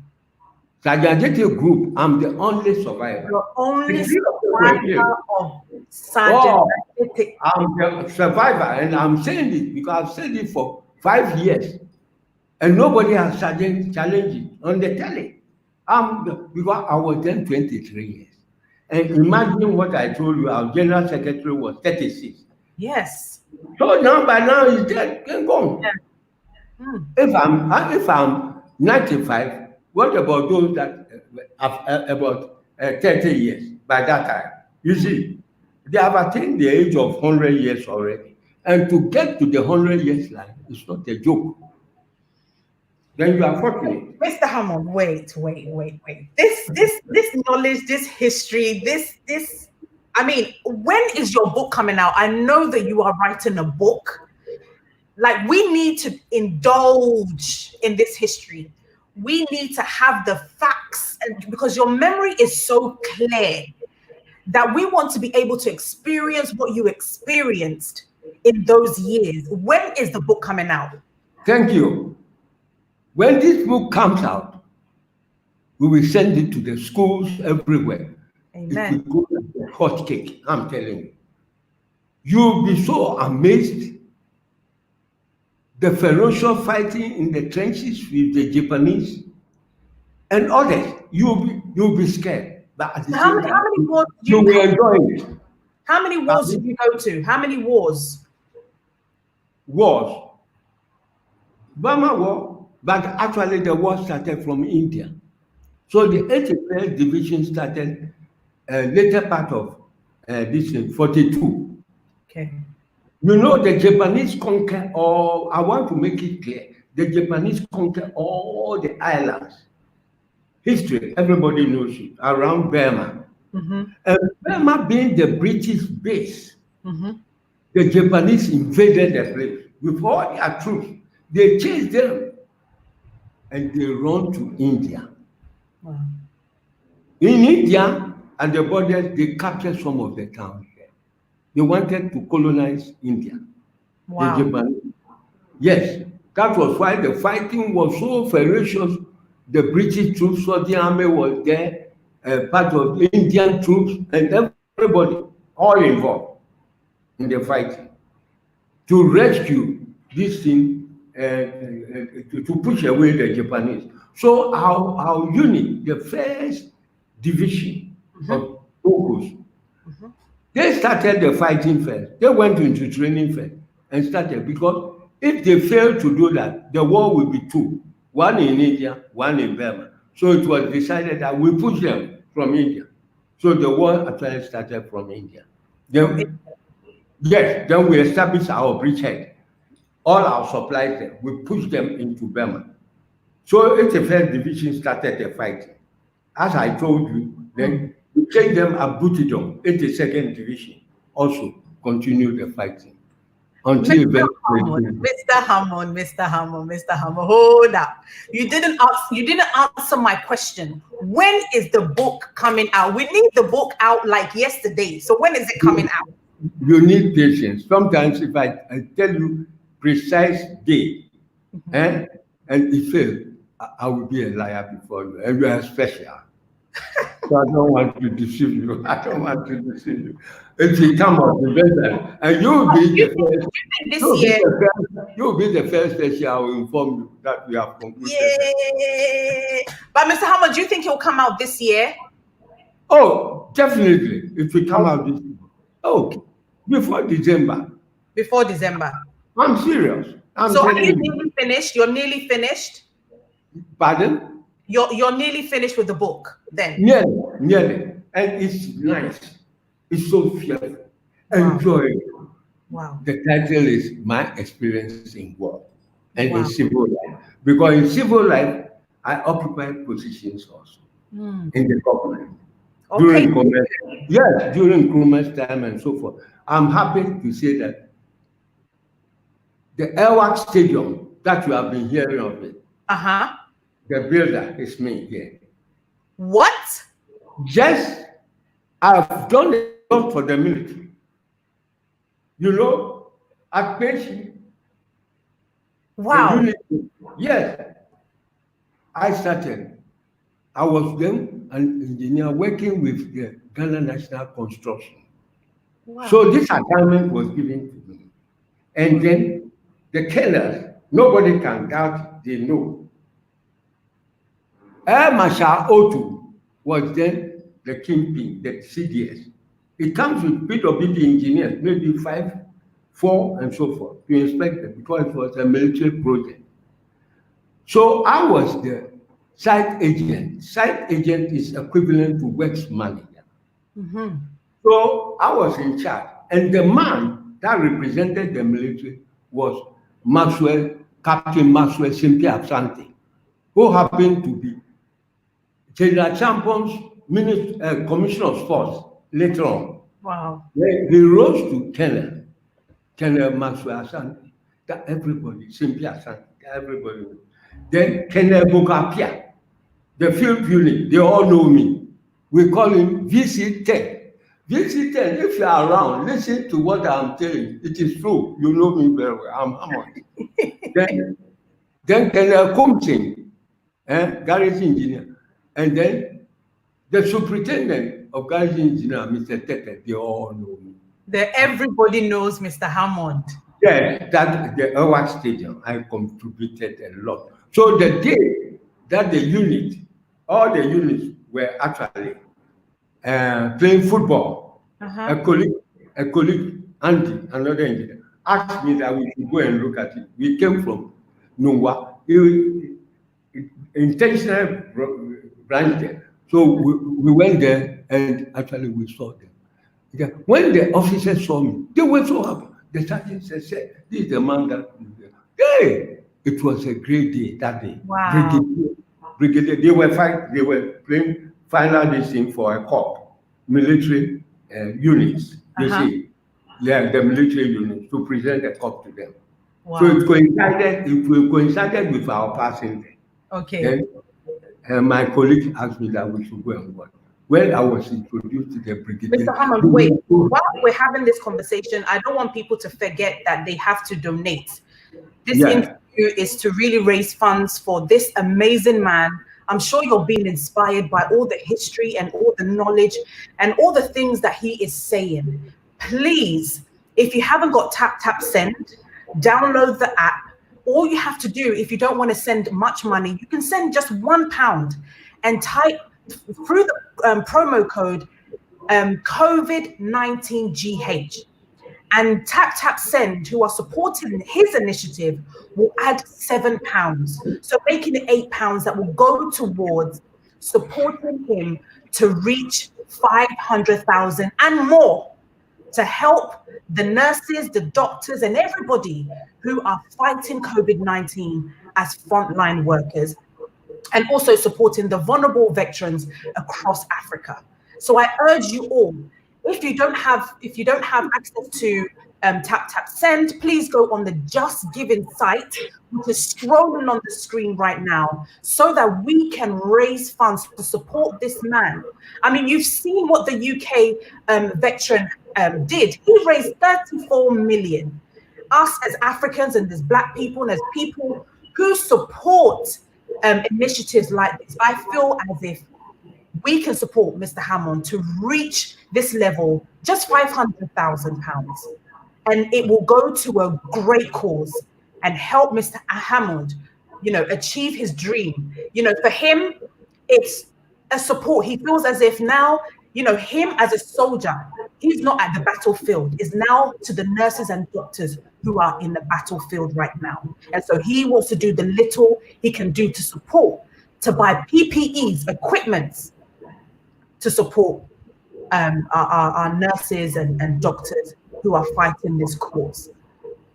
Sajajete group, I'm the only survivor. You're only survivor of Sajajete. I'm the survivor, and I'm saying it because I've said it for 5 years. And nobody has challenged it on the telly. Because I was then 23 years. And imagine what I told you, our General Secretary was 36. Yes. So by now he's dead, can go. Yeah. If I'm 95, What about those that have about 30 years by that time? You see, they have attained the age of 100 years already. And to get to the 100 years line is not a joke. Then you are fortunate. Mr. Hammond, wait. This knowledge, this history, this. I mean, when is your book coming out? I know that you are writing a book. Like, we need to indulge in this history. We need to have the facts, and because your memory is so clear that we want to be able to experience what you experienced in those years. When is the book coming out? Thank you. When this book comes out, we will send it to the schools everywhere. Amen. It will go like a hot cake, I'm telling you. You'll be so amazed. The ferocious fighting in the trenches with the Japanese and others, you'll be scared. But at the same time, many wars you will enjoy it. How many wars did you go to? How many wars? Wars. Burma War, but actually the war started from India. So the 81st Division started later part of this in 42. Okay. You know, the Japanese conquer all, I want to make it clear, the Japanese conquer all the islands. History, everybody knows it, around Burma. And Burma being the British base, the Japanese invaded the place with all their troops. They chased them and they run to India. Wow. In India, at the border, they captured some of the towns there. They wanted to colonize India. Wow. The Japanese. Yes, that was why the fighting was so ferocious. The British troops, so the army was there, part of the Indian troops, and everybody, all involved in the fighting to rescue this thing, to push away the Japanese. So our unit, the first division of Bokos, they started the fighting first. They went into training first and started, because if they fail to do that, the war will be two. One in India, one in Burma. So it was decided that we push them from India. So the war actually started from India. Then, yes, then we established our bridgehead. All our supplies there, we pushed them into Burma. So 81st Division started the fighting. As I told you, then we changed them at Butidom, 82nd Division, also continued the fighting. Until Mr. Hammond, hold up. You didn't answer my question. When is the book coming out? We need the book out like yesterday. So when is it coming out? You need patience. Sometimes if I tell you precise day, and it failed, I will be a liar before you, and you are special. So I don't want to deceive you. I don't want to deceive you. It will come out the better, and you will be the first. You will be the first person I will inform you that we have concluded. Yay! But Mr. Hammond, do you think it will come out this year? Oh, definitely. It will come out this year. Oh, before December. Before December. I'm serious. So are you nearly finished? You're nearly finished? Pardon? You're nearly finished with the book then? Nearly. And it's nice. It's so fearful. Wow. Enjoy it. Wow. The title is My Experience in War and in Civil Life. Because in civil life, I occupied positions also in the government. Okay. During Nkrumah's time and so forth. I'm happy to say that the Airwork Stadium that you have been hearing of it, the builder is me here. What? Yes, I've done a lot for the military. You know, at Peshi. Wow. Yes, I started. I was then an engineer working with the Ghana National Construction. Wow. So this assignment was given to me. And then the killers, nobody can doubt, they know. Air Marshal Otu was then the kingpin, the CDS. It comes with PWD engineers, maybe 5, 4, and so forth, to inspect them because it was a military project. So I was the site agent. Site agent is equivalent to works manager. Mm-hmm. So I was in charge, and the man that represented the military was Captain Maxwell Simpi Absante, who happened to be General Champon's Commissioner of Sports later on. Wow. He rose to Colonel Maxwell Asante, that everybody, Simpi Asante, everybody. Then Colonel Bokapia, the field unit, they all know me. We call him VC10. VC10, if you are around, listen to what I'm telling you. It is true. You know me very well. I'm Hammond. then Colonel Kumsing, garrison engineer. And then the superintendent of garrison engineer, Mr. Tete, they all know me. Everybody knows Mr. Hammond. Yes, that the Ewak Stadium, I contributed a lot. So the day that all the units were actually playing football, a colleague, Andy, another engineer, asked me that we should go and look at it. We came from Nungwa, intentional branch there. So we went there and actually we saw them. When the officers saw me, they were so happy. The sergeant said, "This is the man that." Hey, it was a great day that day. Wow. Brigadier, they were playing final this thing for a corps, military units. You see, the military units to present a corps to them. Wow. So it coincided with our passing day. Okay. Then my colleague asked me that we should go and work. When I was introduced to the brigadier. Mr. Hammond, wait, while we're having this conversation, I don't want people to forget that they have to donate. This interview is to really raise funds for this amazing man. I'm sure you're being inspired by all the history and all the knowledge and all the things that he is saying. Please, if you haven't got Tap Tap Send, download the app. All you have to do, if you don't want to send much money, you can send just £1 and type through the promo code COVID-19GH, and Tap Tap Send, who are supporting his initiative, will add £7, so making it £8 that will go towards supporting him to reach 500,000 and more, to help the nurses, the doctors, and everybody who are fighting COVID-19 as frontline workers, and also supporting the vulnerable veterans across Africa. So I urge you all, if you don't have access to Tap Tap Send, please go on the Just Giving site, which is scrolling on the screen right now, so that we can raise funds to support this man. I mean, you've seen what the UK veteran did. He raised 34 million. Us as Africans and as Black people and as people who support initiatives like this, I feel as if we can support Mr. Hammond to reach this level, just £500,000, and it will go to a great cause and help Mr. Hammond, achieve his dream. For him, it's a support. He feels as if now, him as a soldier, he's not at the battlefield. It's now to the nurses and doctors who are in the battlefield right now. And so he wants to do the little he can do to support, to buy PPEs, equipment to support our nurses and doctors who are fighting this cause.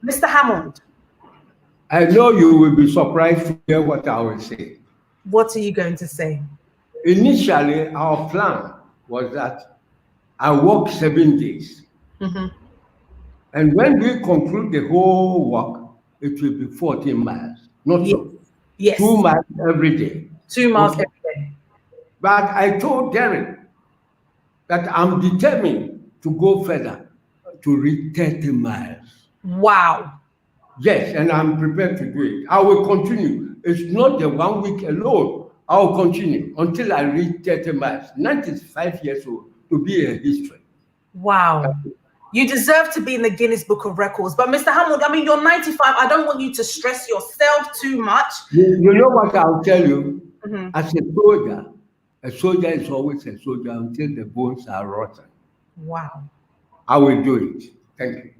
Mr. Hammond. I know you will be surprised to hear what I will say. What are you going to say? Initially, our plan was that I work 7 days. Mm-hmm. And when we conclude the whole work, it will be 14 miles. Not so. Yes. 2 miles every day. 2 miles every day. But I told Derek that I'm determined to go further, to reach 30 miles. Wow. Yes, and I'm prepared to do it. I will continue. It's not the 1 week alone. I will continue until I reach 30 miles. 95 years old, to be a history. Wow. You deserve to be in the Guinness Book of Records. But Mr. Hammond, I mean, you're 95. I don't want you to stress yourself too much. You know what I'll tell you? Mm-hmm. As a soldier is always a soldier until the bones are rotten. Wow. I will do it. Thank you.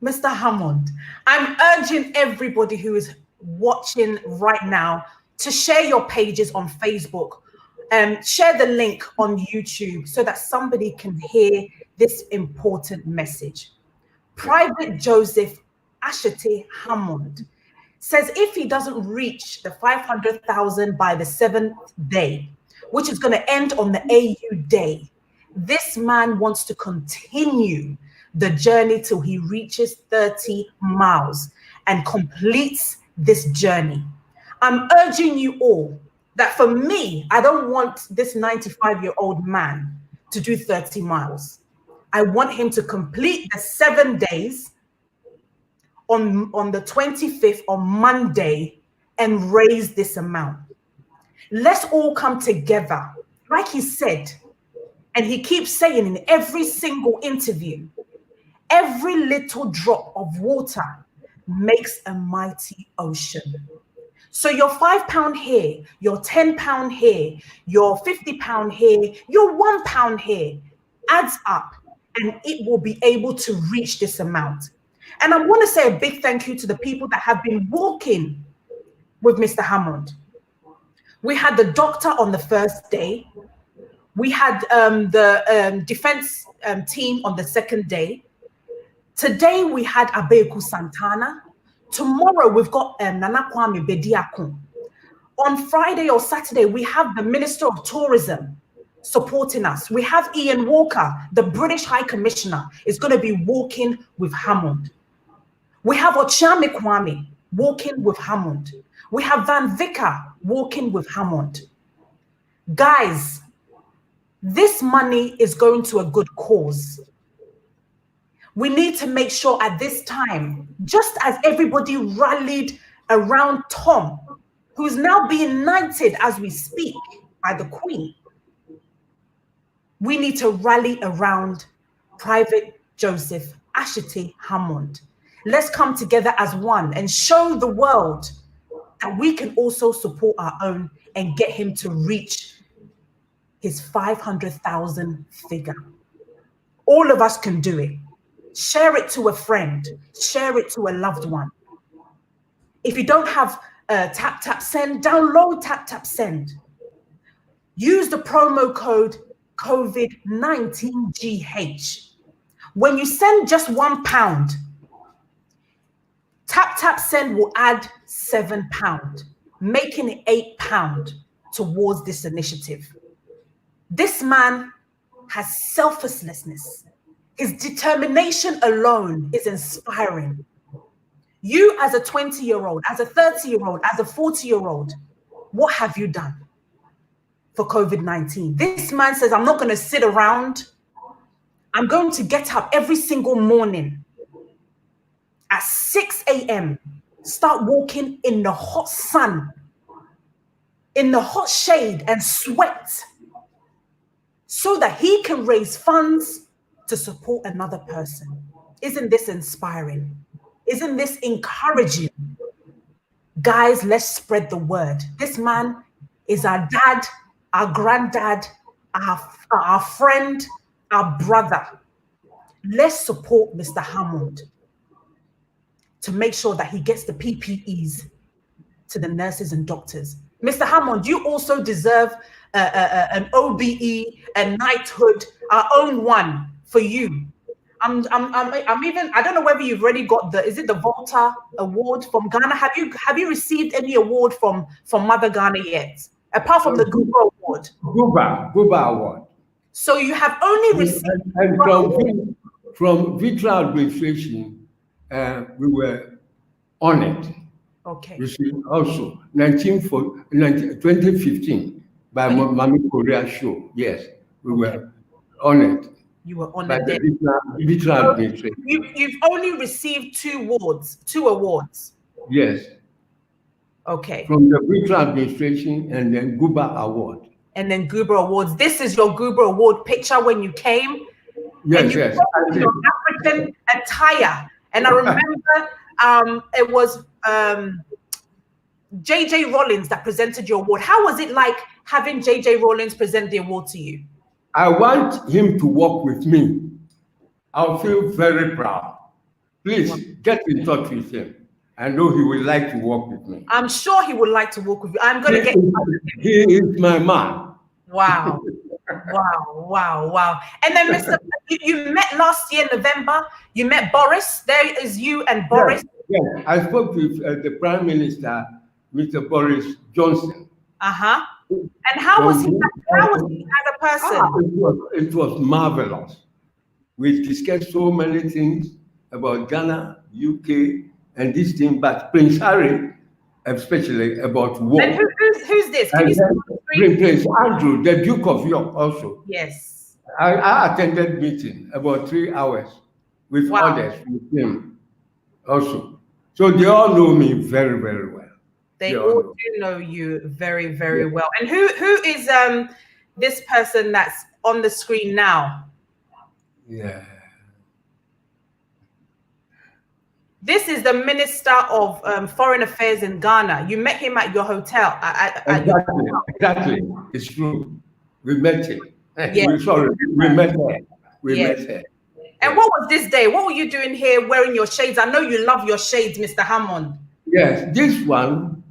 Mr. Hammond, I'm urging everybody who is watching right now to share your pages on Facebook, share the link on YouTube so that somebody can hear this important message. Private Joseph Hammond says if he doesn't reach the 500,000 by the 7th day, which is going to end on the AU day, this man wants to continue the journey till he reaches 30 miles and completes this journey. I'm urging you all that for me, I don't want this 95-year-old man to do 30 miles. I want him to complete the 7 days on the 25th on Monday and raise this amount. Let's all come together. Like he said, and he keeps saying in every single interview, every little drop of water makes a mighty ocean. So your £5 here, your £10 here, your £50 here, your £1 here adds up, and it will be able to reach this amount. And I want to say a big thank you to the people that have been walking with Mr. Hammond. We had the doctor on the first day. We had the defense team on the second day. Today we had Abeku Santana. Tomorrow we've got Nana Kwame Bediakun. On Friday or Saturday, we have the Minister of Tourism supporting us. We have Ian Walker, the British High Commissioner, is going to be walking with Hammond. We have Ochame Kwame walking with Hammond. We have Van Vicker walking with Hammond. Guys, this money is going to a good cause. We need to make sure at this time, just as everybody rallied around Tom, who's now being knighted as we speak by the Queen, we need to rally around Private Joseph Hammond. Let's come together as one and show the world that we can also support our own and get him to reach his 500,000 figure. All of us can do it. Share it to a friend. Share it to a loved one. If you don't have Tap Tap Send, download Tap Tap Send. Use the promo code COVID-19GH. When you send just £1, Tap Tap Send will add £7, making it £8 towards this initiative. This man has selflessness. His determination alone is inspiring. You as a 20-year-old, as a 30-year-old, as a 40-year-old, what have you done for COVID-19? This man says, I'm not going to sit around. I'm going to get up every single morning at 6 a.m., start walking in the hot sun, in the hot shade and sweat, so that he can raise funds to support another person. Isn't this inspiring? Isn't this encouraging? Guys, let's spread the word. This man is our dad, our granddad, our friend, our brother. Let's support Mr. Hammond to make sure that he gets the PPEs to the nurses and doctors. Mr. Hammond, you also deserve an OBE, a knighthood, our own one for you. I'm even, I don't know whether you've already got is it the Volta Award from Ghana? Have you received any award from Mother Ghana yet? Apart from the Guba Award. Guba Award. So you have only received. And from Vitra administration, we were honored. Okay. Received also 2015 by Mami Korea show. Yes, we were honored. You were honored there. Vitra administration. You've only received two awards. Yes. Okay. From the Vitra administration and then Guba Award. And then Guba Awards. This is your Guba Award picture when you came. Yes, yes. Your African attire. And I remember it was JJ Rollins that presented your award. How was it like having JJ Rollins present the award to you? I want him to work with me. I'll feel very proud. Please get in touch with him. I know he would like to work with me. I'm sure he would like to work with you. I'm going to get. He is my man. Wow. Wow. And then, Mr. You met last year, November. You met Boris. There is you and Boris. Yes. I spoke with the Prime Minister, Mr. Boris Johnson. And how was he? How was he as a person? It was marvelous. We discussed so many things about Ghana, UK, and this thing, but Prince Harry, especially about war. And who's this? Can Prince Andrew, the Duke of York, also. Yes. I attended meeting about 3 hours with others with him also. So they all know me very, very well. They all do know you very, very well. And who is this person that's on the screen now? Yeah. This is the Minister of Foreign Affairs in Ghana. You met him at your hotel. Exactly. It's true. We met him. Yeah. We met her. We met her. And what was this day? What were you doing here wearing your shades? I know you love your shades, Mr. Hammond. Yes, this one,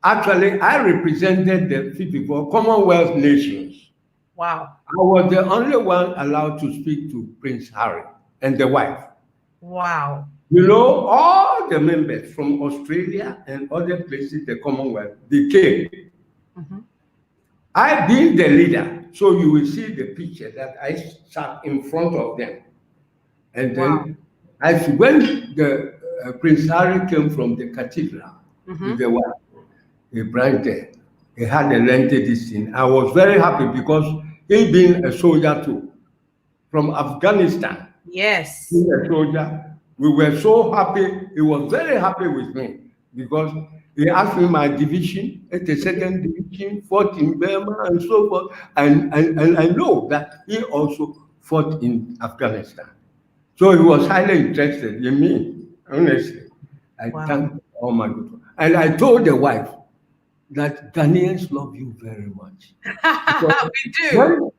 actually, I represented the 54 Commonwealth nations. Wow. I was the only one allowed to speak to Prince Harry and the wife. Wow. You know, all the members from Australia and other places, the Commonwealth, they came. I being the leader, so you will see the picture that I sat in front of them. And then, when the Prince Harry came from the cathedral with the wife, he brought there. He had a lengthy distance. I was very happy because he being a soldier too, from Afghanistan. Yes. Being a soldier. We were so happy. He was very happy with me because he asked me my division, 82nd Division, fought in Burma and so forth. And I know that he also fought in Afghanistan. So he was highly interested in me, honestly. I thank all my God. And I told the wife that Ghanaians love you very much. We do.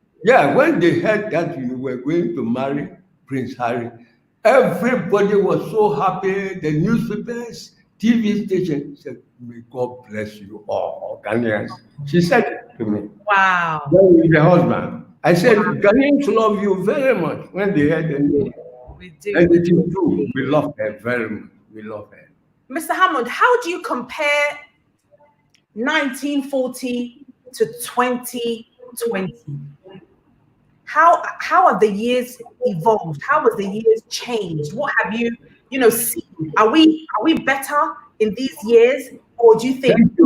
When they heard that you were going to marry Prince Harry, everybody was so happy. The newspapers, TV station said, "May God bless you all, Ghanaians." She said it to me. Wow. With the husband. I said, Ghanaians love you very much when they heard the news. We do. And it is true. We love her very much. We love her. Mr. Hammond, how do you compare 1940 to 2020? How have the years evolved? How have the years changed? What have you seen? Are we better in these years, or do you think?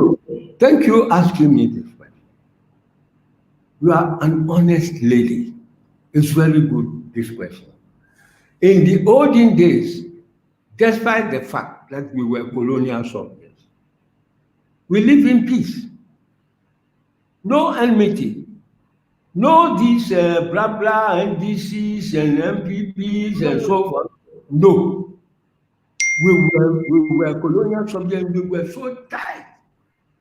Thank you asking me this question. You are an honest lady. It's very good, this question. In the olden days, despite the fact that we were colonial soldiers, we live in peace. No enmity. No these blah blah NDCs and MPPs and so forth. No. We were colonial soldiers. We were so tight.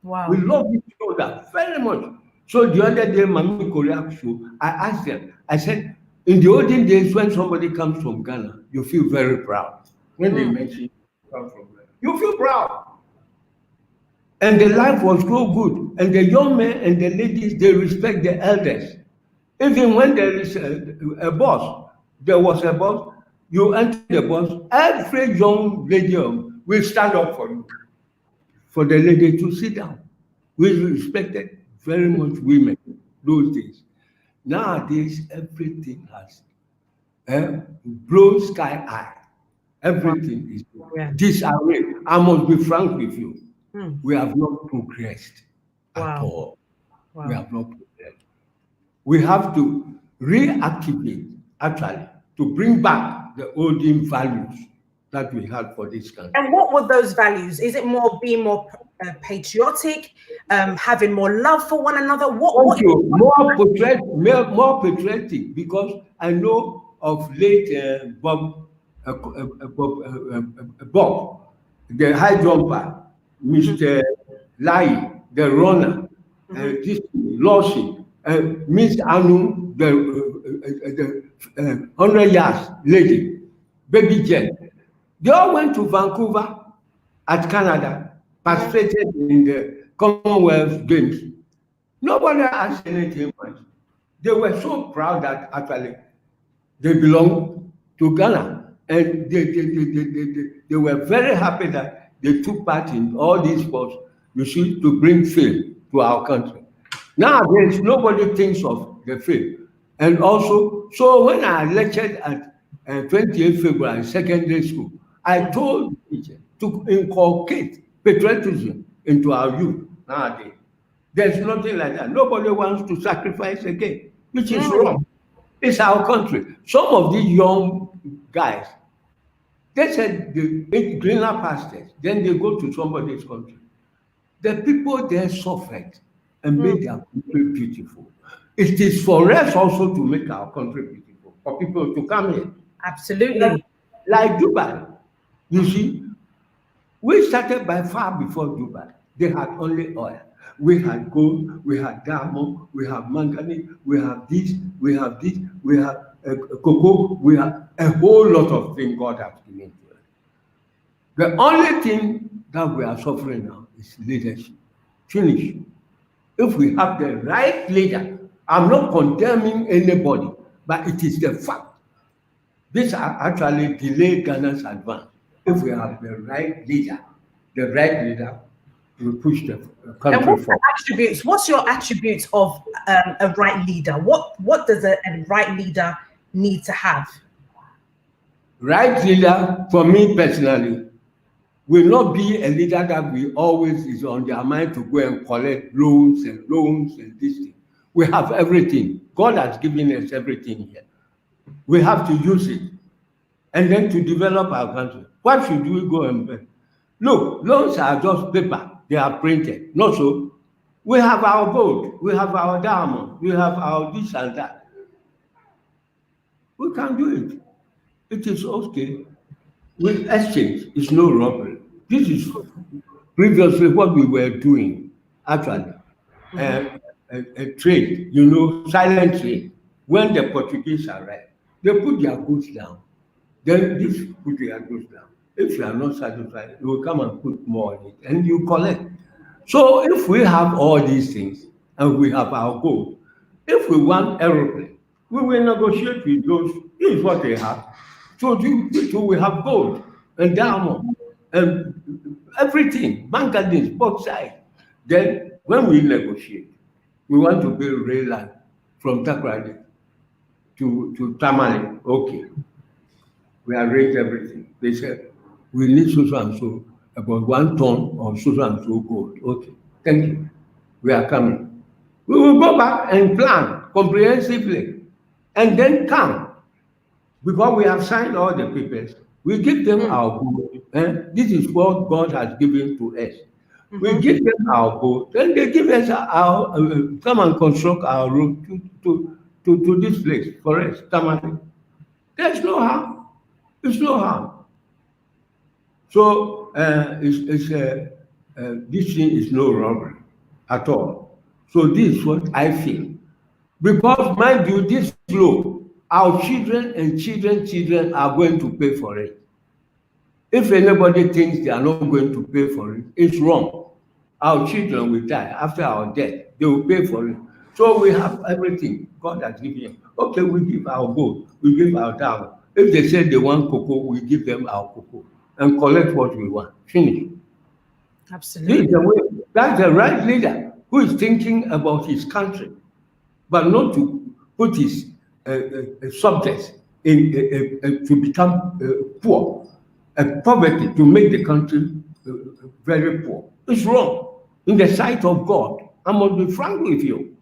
Wow. We love each other very much. So the other day, Mami Korea show, I asked them, I said, in the olden days, when somebody comes from Ghana, you feel very proud. When they mention you come from Ghana, you feel proud. And the life was so good. And the young men and the ladies, they respect the elders. Even when there is a bus, there was a bus, you enter the bus, every young lady will stand up for you, for the lady to sit down. We respected very much women those days. Nowadays, everything has blown sky high. Everything is disarray. I must be frank with you. We have not progressed at all. We have not progressed. We have to reactivate, actually, to bring back the olden values that we had for this country. And what were those values? Is it being more patriotic, having more love for one another? More patriotic, because I know of late Bob, the high jumper, Mr. Lai, the runner, this Lawson, Miss Anu, the 100 yards lady, Baby Jen. They all went to Vancouver at Canada, participated in the Commonwealth Games. Nobody asked anything much. They were so proud that actually they belong to Ghana. And they were very happy that they took part in all these sports, you see, to bring fame to our country. Nowadays, nobody thinks of the fame. And also, so when I lectured at 28th February secondary school, I told the teacher to inculcate patriotism into our youth nowadays. There's nothing like that. Nobody wants to sacrifice again, which is wrong. It's our country. Some of these young guys, they said they greener pastures, then they go to somebody's country. The people there suffered and made their country beautiful. It is for us also to make our country beautiful, for people to come here. Absolutely. Like Dubai, you see, we started by far before Dubai. They had only oil. We had gold, we had diamond, we have manganese, we have this, we have this, we have cocoa, we have a whole lot of things God has given to us. The only thing that we are suffering now is leadership. Finish. If we have the right leader, I'm not condemning anybody, but it is the fact. This actually delayed Ghana's advance. If we have the right leader, will push the country And forward. what's your attributes of a right leader? What does a right leader need to have? Right leader, for me personally, will not be a leader that we always is on their mind to go and collect loans and this thing. We have everything. God has given us everything here. We have to use it. And then to develop our country. What should we go and buy? Look, loans are just paper. They are printed. Not so. We have our gold. We have our diamond. We have our this and that. We can do it. It is okay. With exchange, it's no robbery. This is previously what we were doing, actually. A trade, silent trade. When the Portuguese arrived, they put their goods down. Then this put their goods down. If you are not satisfied, you will come and put more on it, and you collect. So if we have all these things, and we have our gold, if we want aeroplane, we will negotiate with those. This is what they have. So we have gold and diamond and everything, manganese, bauxite. Then when we negotiate, we want to build rail line from Takrady to Tamale. Okay. We arrange everything. They said, we need so and so, about 1 ton of so and so gold. Okay, thank you. We are coming. We will go back and plan comprehensively and then come. Because we have signed all the papers, we give them our gold. And this is what God has given to us. We give them our gold, then they give us our come and construct our road to this place for us, Tamale. There's no harm. It's no harm. So this thing is no robbery at all. So this is what I feel. Because mind you, this law, our children and children are going to pay for it. If anybody thinks they are not going to pay for it, it's wrong. Our children will die after our death. They will pay for it. So we have everything God has given. Okay, we give our gold, we give our diamond. If they say they want cocoa, we give them our cocoa and collect what we want. Finish. Absolutely. This is the way. That's the right leader who is thinking about his country, but not to put his subjects to become poor, poverty, to make the country very poor. It's wrong. In the sight of God, I must be frank with you.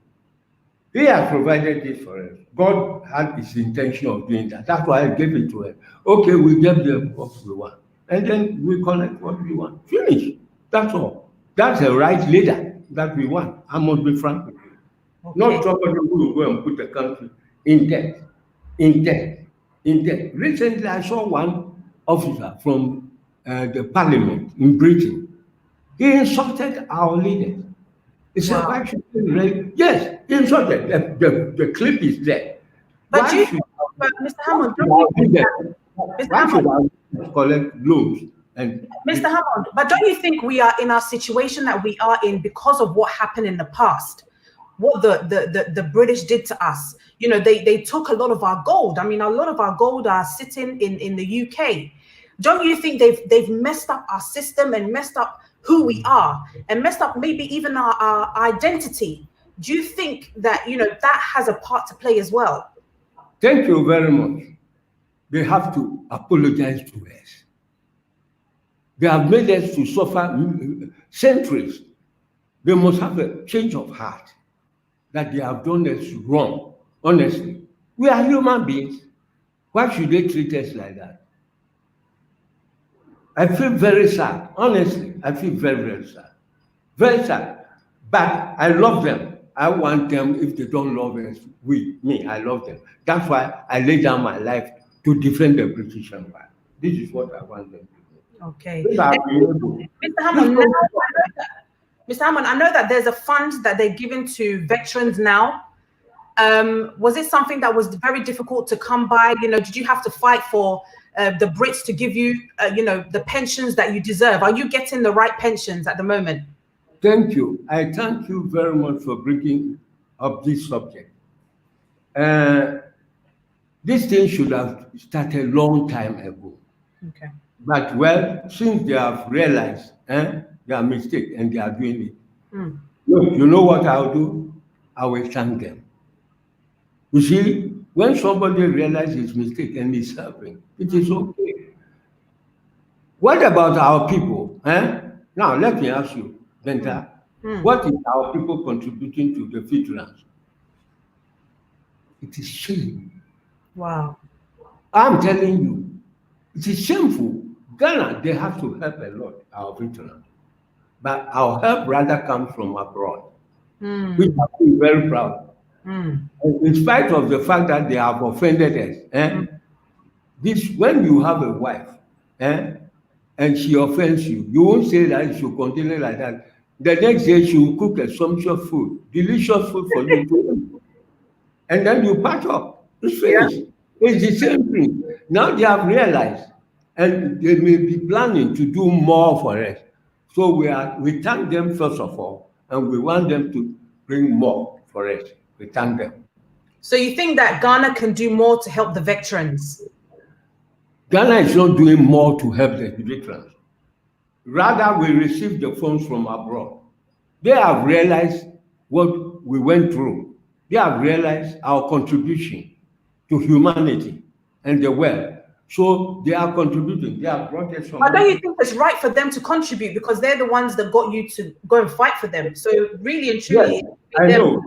He has provided this for us. God had his intention of doing that. That's why I gave it to him. Okay, we give them what we want. And then we collect what we want. Finish. That's all. That's the right leader that we want. I must be frank with you. Okay. Not somebody who will go and put the country in debt. Recently, I saw one officer from the parliament in Britain. He insulted our leaders. He said, why should we yes, he insulted. The clip is there. But Mr. Hammond, why should I collect loans And Mr. Hammond, but don't you think we are in our situation that we are in because of what happened in the past? What the British did to us? You know, they took a lot of our gold. I mean, a lot of our gold are sitting in the UK. Don't you think they've messed up our system and messed up who we are and messed up maybe even our identity? Do you think that, you know, that has a part to play as well? Thank you very much. They have to apologize to us. They have made us to suffer centuries. They must have a change of heart that they have done us wrong, honestly. We are human beings. Why should they treat us like that? I feel very sad, honestly. I feel very, very sad. Very sad. But I love them. I want them, if they don't love us, me, I love them. That's why I lay down my life to defend the British Empire. This is what I want them to do. Okay. Mr. Hammond, Mr. Hammond, I know that there's a fund that they're giving to veterans now. Was it something that was very difficult to come by? You know, did you have to fight for the Brits to give you, you know, the pensions that you deserve? Are you getting the right pensions at the moment? Thank you. I thank you very much for bringing up this subject. This thing should have started a long time ago. Okay. But well, since they have realized their mistake and they are doing it, look, you know what I'll do? I will thank them. You see, when somebody realizes his mistake and is helping, it is okay. What about our people? Now, let me ask you, Benta, what is our people contributing to the veterans? It is shame. Wow. I'm telling you, it is shameful. Ghana, they have to help a lot, our veterans. But our help rather comes from abroad. We have to be very proud. In spite of the fact that they have offended us, this, when you have a wife and she offends you, you won't say that you should continue like that. The next day she will cook a sumptuous food, delicious food for you to eat. And then you patch up. It's finished. It's the same thing. Now they have realized, and they may be planning to do more for us. So we thank them first of all, and we want them to bring more for us. We thank them. So you think that Ghana can do more to help the veterans? Ghana is not doing more to help the veterans. Rather, we receive the funds from abroad. They have realized what we went through. They have realized our contribution to humanity and the world. So they are contributing. They have brought us from. But don't you think it's right for them to contribute because they're the ones that got you to go and fight for them? So really and truly, yes, I know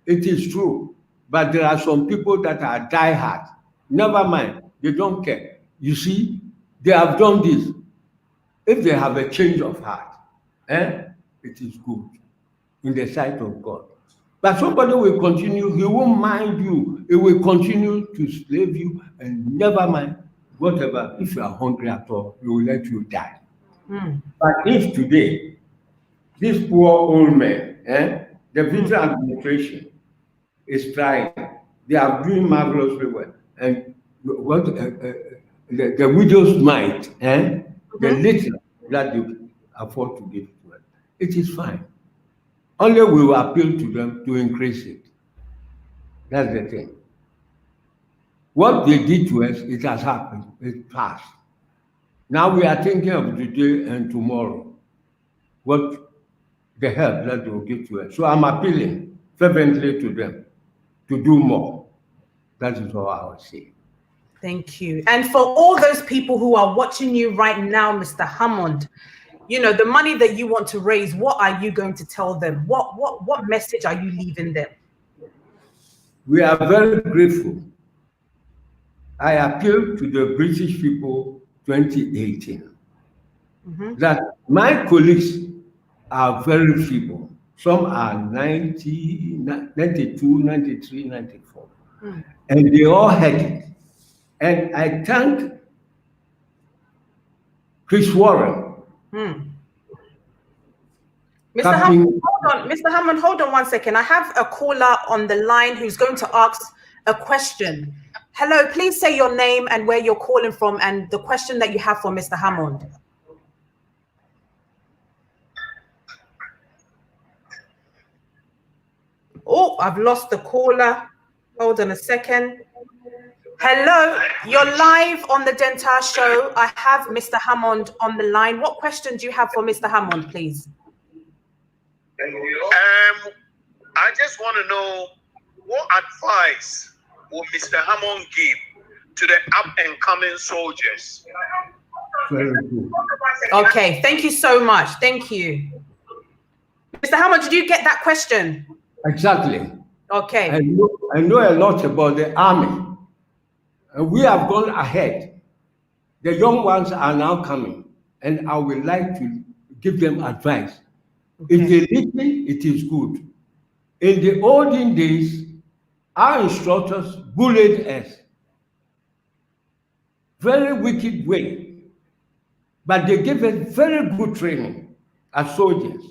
it is true. But there are some people that are diehard. Never mind, they don't care. You see, they have done this. If they have a change of heart, it is good in the sight of God. But somebody will continue, he won't mind you. He will continue to slave you and never mind whatever. If you are hungry at all, he will let you die. But if today, this poor old man, the veteran administration is trying, they are doing marvelously well. And what the widow's mite, the little that you afford to give to them, it is fine. Only we will appeal to them to increase it. That's the thing. What they did to us, it has happened. It passed. Now we are thinking of today and tomorrow. What the help that they will give to us. So I'm appealing fervently to them to do more. That is all I will say. Thank you. And for all those people who are watching you right now, Mr. Hammond, you know, the money that you want to raise, what are you going to tell them? What message are you leaving them? We are very grateful. I appeal to the British people 2018 that my colleagues are very feeble. Some are 90, 92, 93, 94. And they all had it. And I thank Chris Warren. Mr. Hammond, hold on. Mr. Hammond, hold on 1 second. I have a caller on the line who's going to ask a question. Hello, please say your name and where you're calling from and the question that you have for Mr. Hammond. Oh, I've lost the caller. Hold on a second. Hello, you're live on the Dentar Show. I have Mr. Hammond on the line. What question do you have for Mr. Hammond, please? I just want to know, what advice will Mr. Hammond give to the up-and-coming soldiers? Very good. Okay, thank you so much. Thank you. Mr. Hammond, did you get that question? Exactly. Okay. I know a lot about the army. And we have gone ahead. The young ones are now coming, and I would like to give them advice. Okay. If they listen, it is good. In the olden days, our instructors bullied us. Very wicked way. But they gave us very good training as soldiers.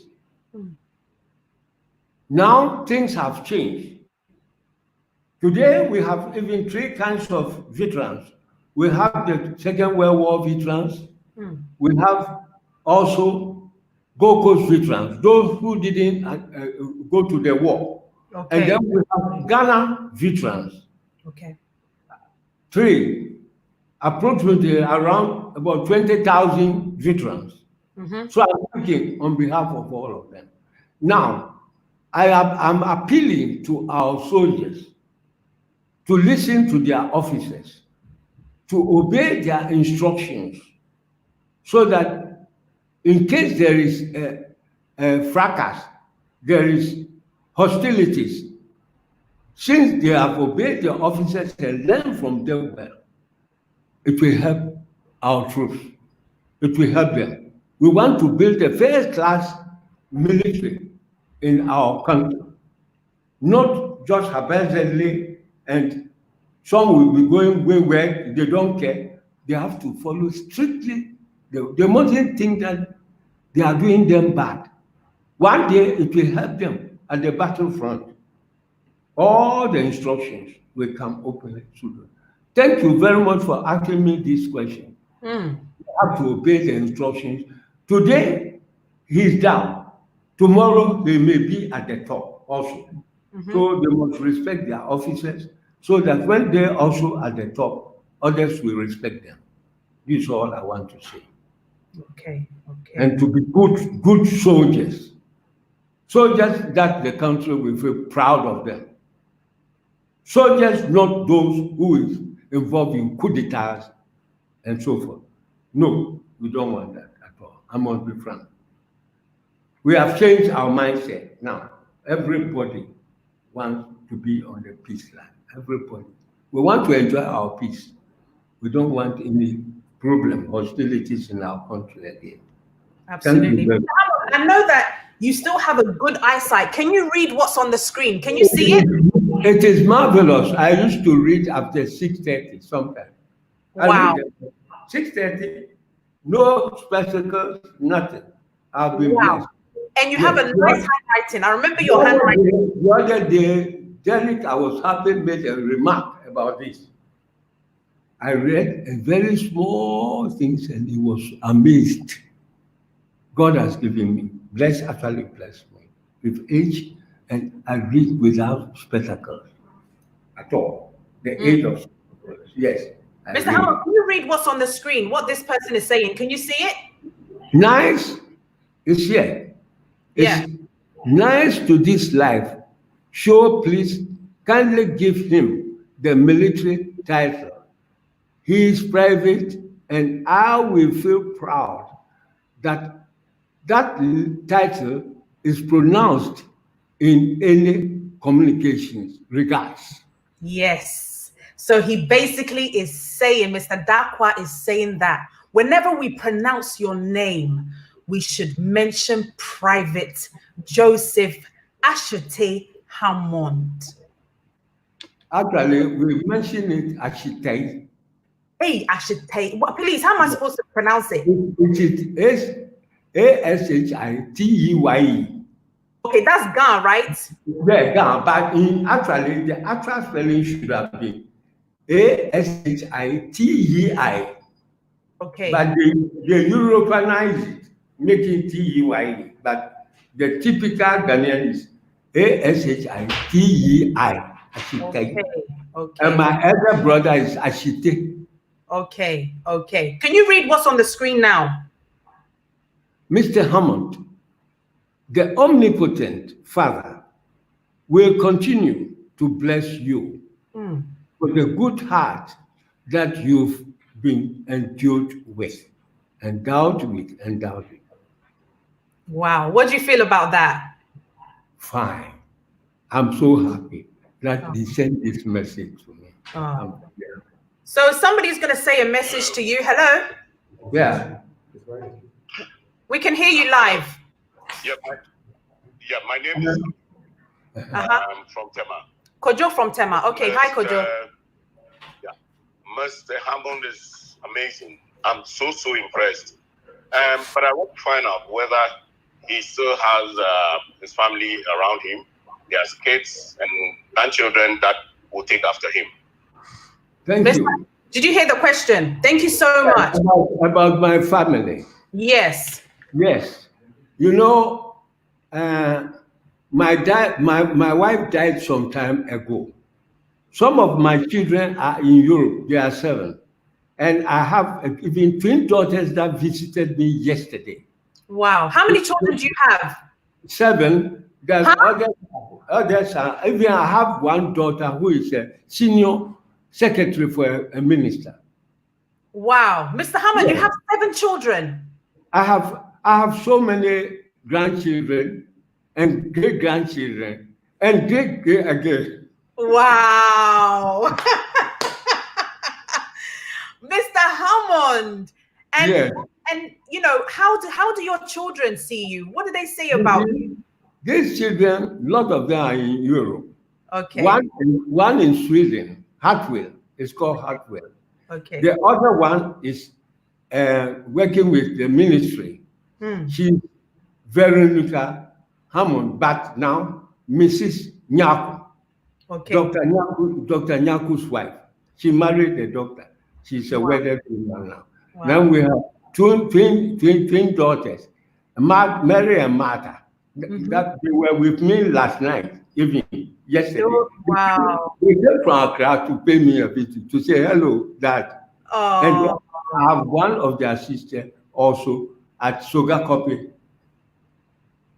Now things have changed. Today we have even three kinds of veterans. We have the Second World War veterans. We have also Gold Coast veterans, those who didn't go to the war. Okay. And then we have Ghana veterans. Okay. Three, approximately around about 20,000 veterans. So I'm speaking on behalf of all of them. Now, I'm appealing to our soldiers to listen to their officers, to obey their instructions, so that in case there is a fracas, there is hostilities, since they have obeyed their officers and learned from them well, it will help our troops. It will help them. We want to build a first-class military in our country, not just haphazardly, and some will be going where they don't care. They have to follow strictly. They mustn't think that they are doing them bad. One day it will help them at the battlefront. All the instructions will come openly to them. Thank you very much for asking me this question. You have to obey the instructions. Today, he's down. Tomorrow, he may be at the top also. So they must respect their officers so that when they're also at the top, others will respect them. This is all I want to say. Okay. Okay. And to be good soldiers. Soldiers that the country will feel proud of them. Soldiers, not those who is involved in coup d'etats and so forth. No, we don't want that at all. I must be frank. We have changed our mindset now. Everybody wants to be on the peace line. Everybody. We want to enjoy our peace. We don't want any problem, hostilities in our country again. Absolutely. I know that you still have a good eyesight. Can you read what's on the screen? Can you see it? It is marvelous. I used to read after 6:30 sometimes. Wow. 6:30, no spectacles, nothing. I've been blessed. And you have a nice handwriting. I remember your handwriting. The other day, Derek, I was happy, made a remark about this. I read a very small things and he was amazed. God has given me, actually blessed me with age, and I read without spectacles at all. The age of spectacles, yes. Mr. Hammond, can you read what's on the screen? What this person is saying? Can you see it? Nice is here. It's nice to this life. Show please kindly give him the military title. He is private, and I will feel proud that that title is pronounced in any communications regards. Yes. So he basically is saying, Mr. Dakwa is saying that whenever we pronounce your name, we should mention Private Joseph Hammond. Actually, we mention it Ashitei. Hey, Ashitei. What, please, how am I supposed to pronounce it? It is Ashiteye. Okay, that's Gan, right? Yeah, Gan, but actually, the actual spelling should have been Ashitei. Okay. But they Europeanize it, make it Tey. But the typical Ghanaian is Ashitei. Okay. And my elder brother is Ashite. Okay. Okay. Can you read what's on the screen now? Mr. Hammond, the omnipotent Father will continue to bless you for the good heart that you've been endowed with. Wow. What do you feel about that? Fine. I'm so happy that they sent this message to me. So somebody's going to say a message to you. Hello? Yeah. We can hear you live. My name is from Tema. Kojo from Tema. Okay, hi Kojo. Mr. Hammond is amazing. I'm so impressed. But I want to find out whether he still has his family around him. He has kids and grandchildren that will take after him. Thank you. Did you hear the question? Thank you so much. About my family. Yes. Yes. You know, my wife died some time ago. Some of my children are in Europe. They are 7. And I have even twin daughters that visited me yesterday. Wow. How many children do you have? 7. There's others are, even I have one daughter who is a senior secretary for a minister. Wow. Mr. Hammond, you have 7 children. I have so many grandchildren and great-grandchildren and great again. Wow. Mr. Hammond. And you know, how do your children see you? What do they say about you? These children, a lot of them are in Europe. Okay. One in Sweden, Hartwell. It's called Hartwell. Okay. The other one is working with the ministry. She's Veronica Hammond, but now Mrs. Nyaku. Okay. Dr. Nyaku's wife. She married the doctor. She's a wedded woman now. Wow. Now we have twin daughters, Mary and Martha. That they were with me last night, yesterday. Wow. They came from Accra to pay me a visit to say hello, Dad. And I have one of their sisters also at Soga Copy.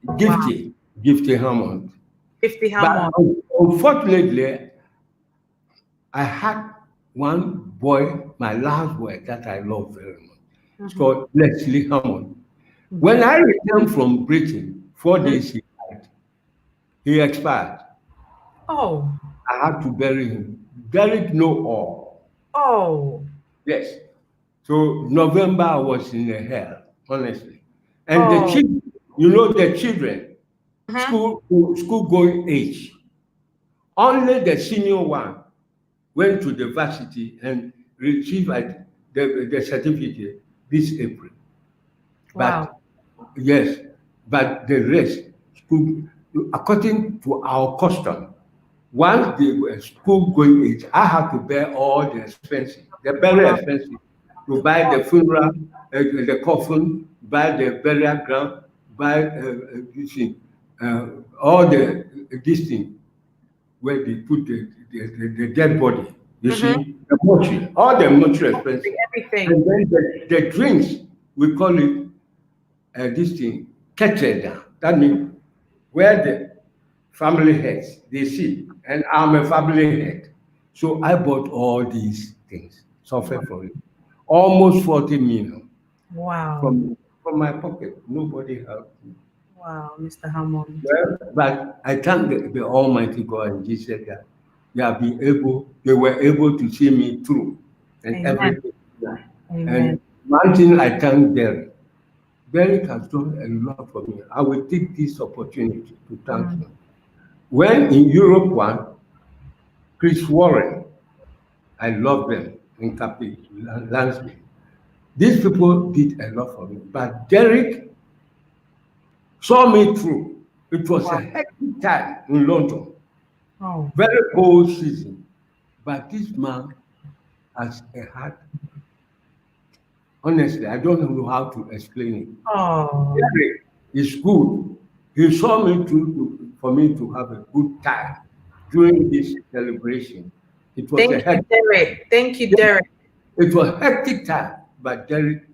Gifty Hammond. Gifty Hammond. But unfortunately, I had one boy, my last boy, that I love very much. It's called Leslie Hammond. When I returned from Britain, 4 days he died. He expired. Oh. I had to bury him. Buried no all. Oh. Yes. So November I was in a hell, honestly. And the children, the children, school going age. Only the senior one went to the varsity and received the certificate this April. Wow. But yes, but the rest, school, according to our custom, once they were school going age, I had to bear all the expenses. They're very expensive. To buy the funeral, the coffin, buy the burial ground, buy all this thing where they put the dead body. You see, the mortuary, all the mortuary expenses. Everything. And then the drinks, we call it this thing, kettle. That means where the family heads, they sit, and I'm a family head. So I bought all these things, suffer for it. Almost 40 million. Wow. From my pocket. Nobody helped me. Wow, Mr. Hammond. Well, but I thank the Almighty God and Jesus that they were able to see me through and everything. And one thing I thank Derek. Derek has done a lot for me. I will take this opportunity to thank him. When in Europe one, Chris Warren, I love them in Capi, Lansby. These people did a lot for me. But Derek saw me through. It was a hectic time in London. Very cold season. But this man has a heart. Honestly, I don't know how to explain it. Derek is good. He saw me through for me to have a good time during this celebration. It was Thank you, Derek. Thank you, Derek. It was a hectic time, but Derek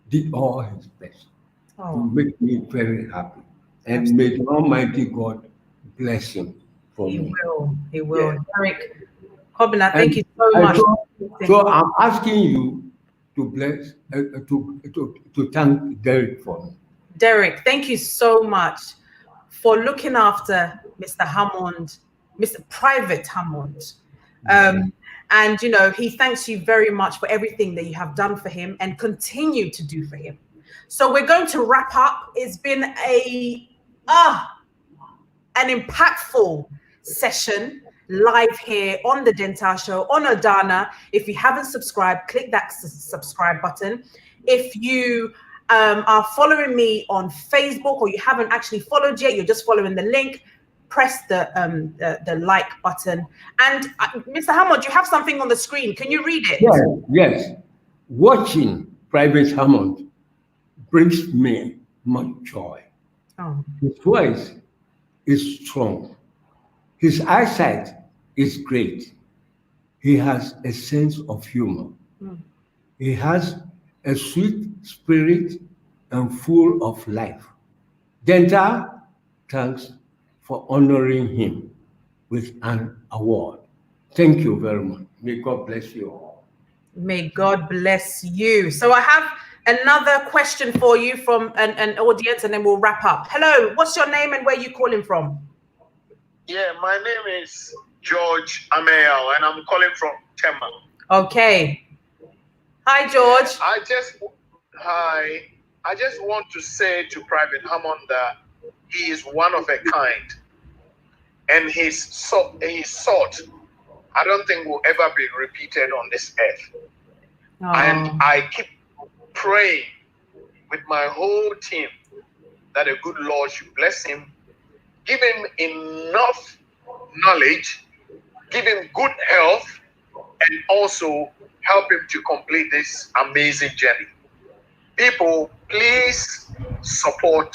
did all his best to make me very happy. And may the Almighty God bless him for me. He will. Yeah. Derek Kobina, thank you so much. So I'm asking you to bless, to thank Derek for me. Derek, thank you so much for looking after Mr. Hammond, Mr. Private Hammond. And, you know, he thanks you very much for everything that you have done for him and continue to do for him. So we're going to wrap up. It's been an impactful session live here on the Dental Show on ODANA. If you haven't subscribed, click that subscribe button. If you are following me on Facebook or you haven't actually followed yet, you're just following the link, press the like button. And Mr. Hammond, you have something on the screen. Can you read it? Yes. Watching Private Hammond brings me much joy. His voice is strong. His eyesight is great. He has a sense of humor. He has a sweet spirit and full of life. Dental thanks for honoring him with an award. Thank you very much. May God bless you all. May God bless you. So I have another question for you from an audience, and then we'll wrap up. Hello, what's your name and where are you calling from? Yeah, my name is George Amel, and I'm calling from Tema. Okay. Hi, George. I just want to say to Private Hammond that he is one of a kind, and his sort, I don't think will ever be repeated on this earth. And I keep praying with my whole team that the good Lord should bless him, give him enough knowledge, give him good health, and also help him to complete this amazing journey. People, please support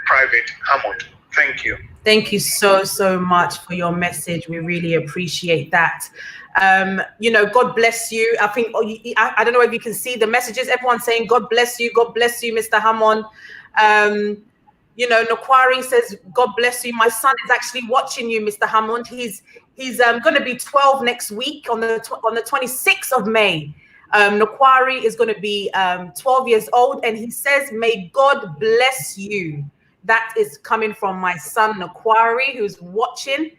Private Hammond. Thank you. Thank you so much for your message. We really appreciate that. You know, God bless you. I think, I don't know if you can see the messages. Everyone's saying, God bless you, Mr. Hammond. You know, Nokwari says, God bless you. My son is actually watching you, Mr. Hammond. He's going to be 12 next week on the 26th of May. Nokwari is going to be 12 years old, and he says, may God bless you. That is coming from my son, Nokwari, who's watching.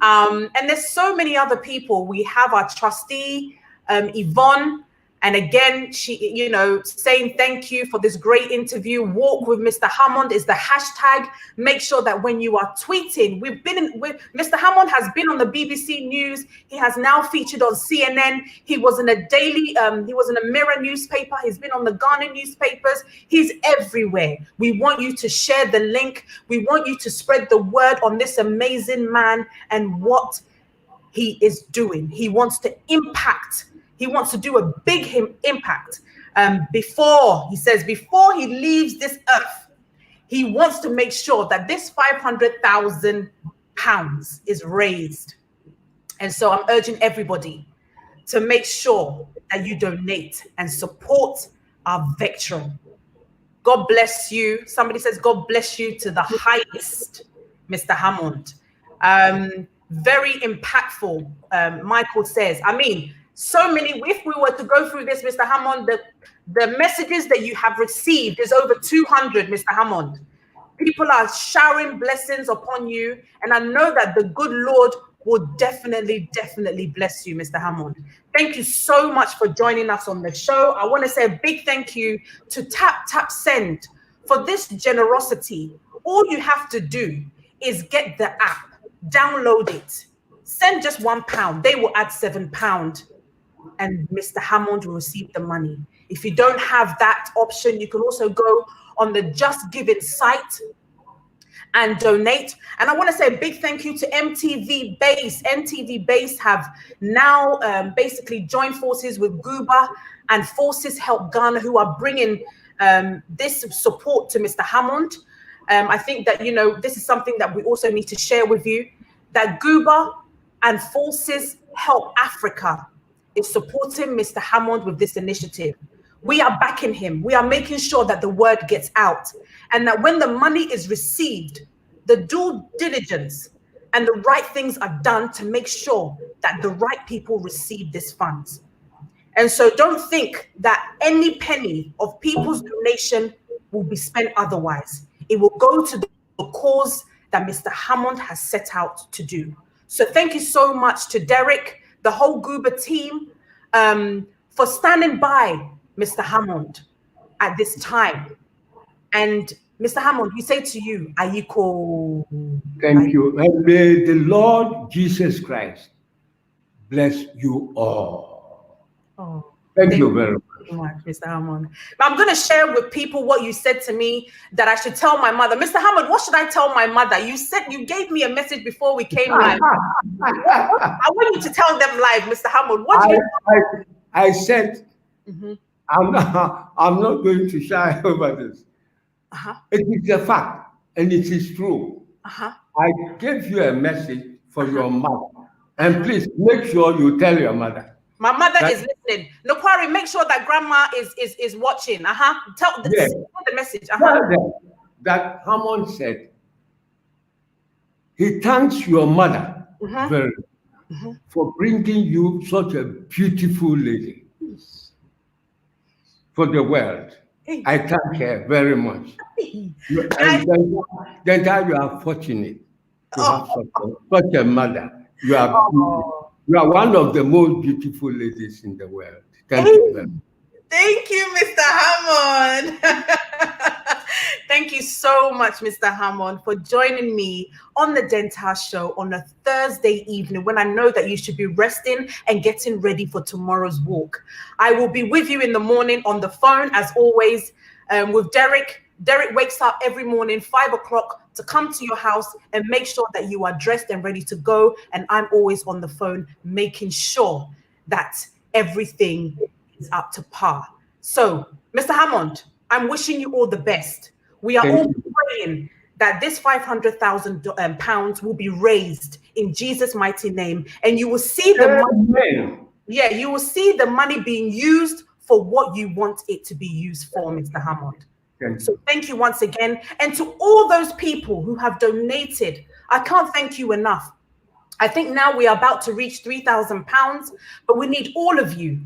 And there's so many other people. We have our trustee, Yvonne. And again, she, you know, saying thank you for this great interview. Walk with Mr. Hammond is the hashtag. Make sure that when you are tweeting, Mr. Hammond has been on the BBC News. He has now featured on CNN. He was in a daily, he was in a Mirror newspaper. He's been on the Ghana newspapers. He's everywhere. We want you to share the link. We want you to spread the word on this amazing man and what he is doing. He wants to impact. He wants to do a big impact. Before he leaves this earth, he wants to make sure that this £500,000 is raised. And so I'm urging everybody to make sure that you donate and support our veteran. God bless you. Somebody says, God bless you to the highest, Mr. Hammond. Very impactful, Michael says. I mean, so many, if we were to go through this, Mr. Hammond, the messages that you have received is over 200, Mr. Hammond. People are showering blessings upon you. And I know that the good Lord will definitely bless you, Mr. Hammond. Thank you so much for joining us on the show. I want to say a big thank you to Tap Send for this generosity. All you have to do is get the app, download it, send just £1. They will add £7. And Mr. Hammond will receive the money. If you don't have that option, you can also go on the Just Giving site and donate. And I want to say a big thank you to MTV Base. MTV Base have now basically joined forces with Guba and Forces Help Ghana, who are bringing this support to Mr. Hammond. I think that, this is something that we also need to share with you, that Guba and Forces Help Africa is supporting Mr. Hammond with this initiative. We are backing him. We are making sure that the word gets out, and that when the money is received, the due diligence and the right things are done to make sure that the right people receive these funds. And so don't think that any penny of people's donation will be spent otherwise. It will go to the cause that Mr. Hammond has set out to do. So thank you so much to Derek, the whole Guba team, for standing by Mr. Hammond at this time. And Mr. Hammond, we say to you, Ayiko. Thank you. And may the Lord Jesus Christ bless you all. Oh, thank you very much. Mr. Hammond. I'm going to share with people what you said to me that I should tell my mother. Mr. Hammond, what should I tell my mother? You said you gave me a message before we came live. I want you to tell them live, Mr. Hammond. What do you I said, I'm not going to shy over this. It is a fact, and it is true. I gave you a message for your mother, and please make sure you tell your mother. My mother is listening. Nokwari, make sure that grandma is watching. Tell the message. Tell them that Hammond said he thanks your mother very for bringing you such a beautiful lady for the world. I thank her very much. And then you are fortunate to have such a mother. You are one of the most beautiful ladies in the world. Thank you very much. Thank you, Mr. Hammond. Thank you so much, Mr. Hammond, for joining me on the Dental Show on a Thursday evening when I know that you should be resting and getting ready for tomorrow's walk. I will be with you in the morning on the phone, as always, with Derek. Derek wakes up every morning, 5 o'clock, to come to your house and make sure that you are dressed and ready to go. And I'm always on the phone, making sure that everything is up to par. So, Mr. Hammond, I'm wishing you all the best. We are all praying that this £500,000 will be raised in Jesus' mighty name, and you will see the money. Yeah, you will see the money being used for what you want it to be used for, Mr. Hammond. So thank you once again. And to all those people who have donated, I can't thank you enough. I think now we are about to reach £3,000, but we need all of you,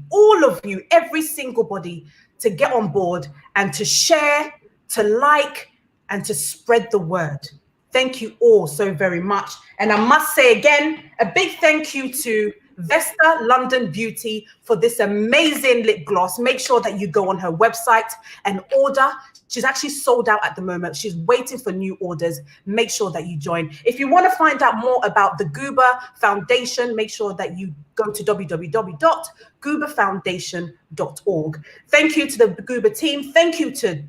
every single body, to get on board and to share, to like, and to spread the word. Thank you all so very much. And I must say again, a big thank you to Vesta London Beauty for this amazing lip gloss. Make sure that you go on her website and order. She's actually sold out at the moment. She's waiting for new orders. Make sure that you join. If you want to find out more about the Guba Foundation, make sure that you go to www.gubafoundation.org. Thank you to the Guba team. Thank you to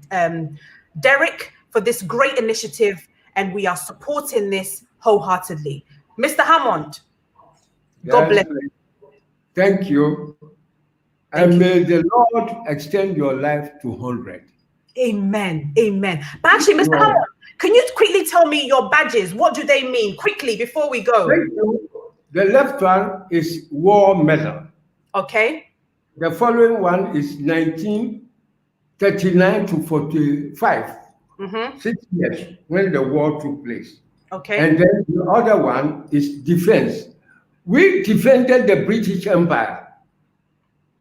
Derek for this great initiative, and we are supporting this wholeheartedly. Mr. Hammond, God bless you. Thank you. And may the Lord extend your life to 100. Amen. Amen. But actually, Mr. Hammond, can you quickly tell me your badges? What do they mean? Quickly, before we go. The left one is War Medal. Okay. The following one is 1939 to 45. 6 years when the war took place. Okay. And then the other one is defense. We defended the British Empire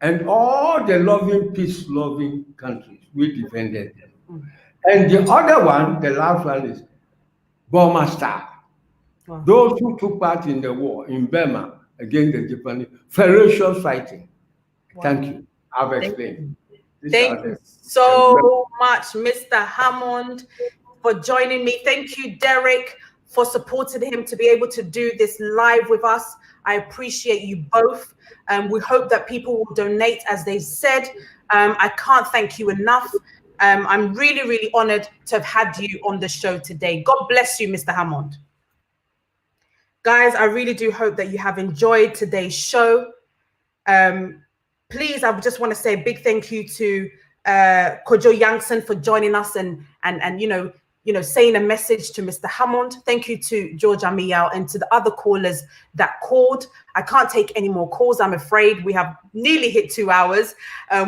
and all the peace-loving countries. We defended them. And the other one, the last one, is Burma Star. Wow. Those who took part in the war in Burma against the Japanese, ferocious fighting. Wow. Thank you. I've explained. Thank you so much, Mr. Hammond, for joining me. Thank you, Derek, for supporting him to be able to do this live with us. I appreciate you both. We hope that people will donate, as they said. I can't thank you enough. I'm really, really honored to have had you on the show today. God bless you, Mr. Hammond. Guys, I really do hope that you have enjoyed today's show. Please, I just want to say a big thank you to Kojo Yankson for joining us and saying a message to Mr. Hammond. Thank you to George Amiyao and to the other callers that called. I can't take any more calls, I'm afraid. We have nearly hit 2 hours,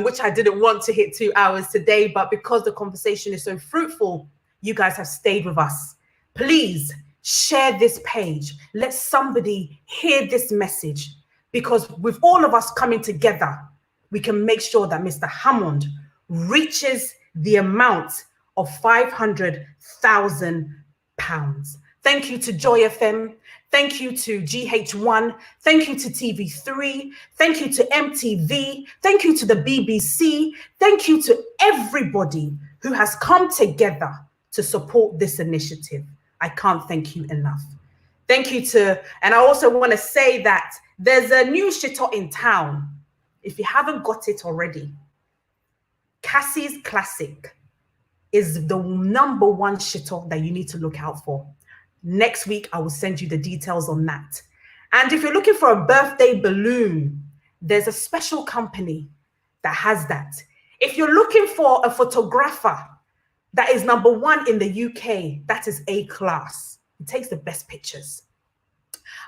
which I didn't want to hit 2 hours today, but because the conversation is so fruitful, you guys have stayed with us. Please share this page. Let somebody hear this message, because with all of us coming together, we can make sure that Mr. Hammond reaches the amount of £500,000. Thank you to Joy FM. Thank you to GH1. Thank you to TV3. Thank you to MTV. Thank you to the BBC. Thank you to everybody who has come together to support this initiative. I can't thank you enough. Thank you and I also want to say that there's a new shito in town. If you haven't got it already, Cassie's Classic is the #1 shito that you need to look out for. Next week, I will send you the details on that. And if you're looking for a birthday balloon, there's a special company that has that. If you're looking for a photographer that is #1 in the UK, that is A-class. He takes the best pictures.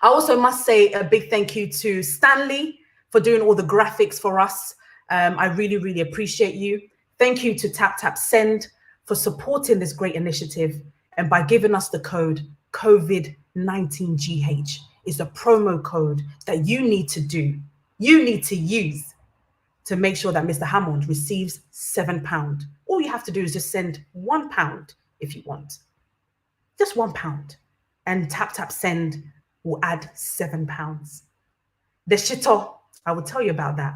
I also must say a big thank you to Stanley for doing all the graphics for us. I really, really appreciate you. Thank you to TapTapSend for supporting this great initiative and by giving us the code COVID-19GH. Is a promo code that you need to use to make sure that Mr. Hammond receives £7. All you have to do is just send £1 if you want. Just £1. And TapTapSend will add £7. The shito, I will tell you about that.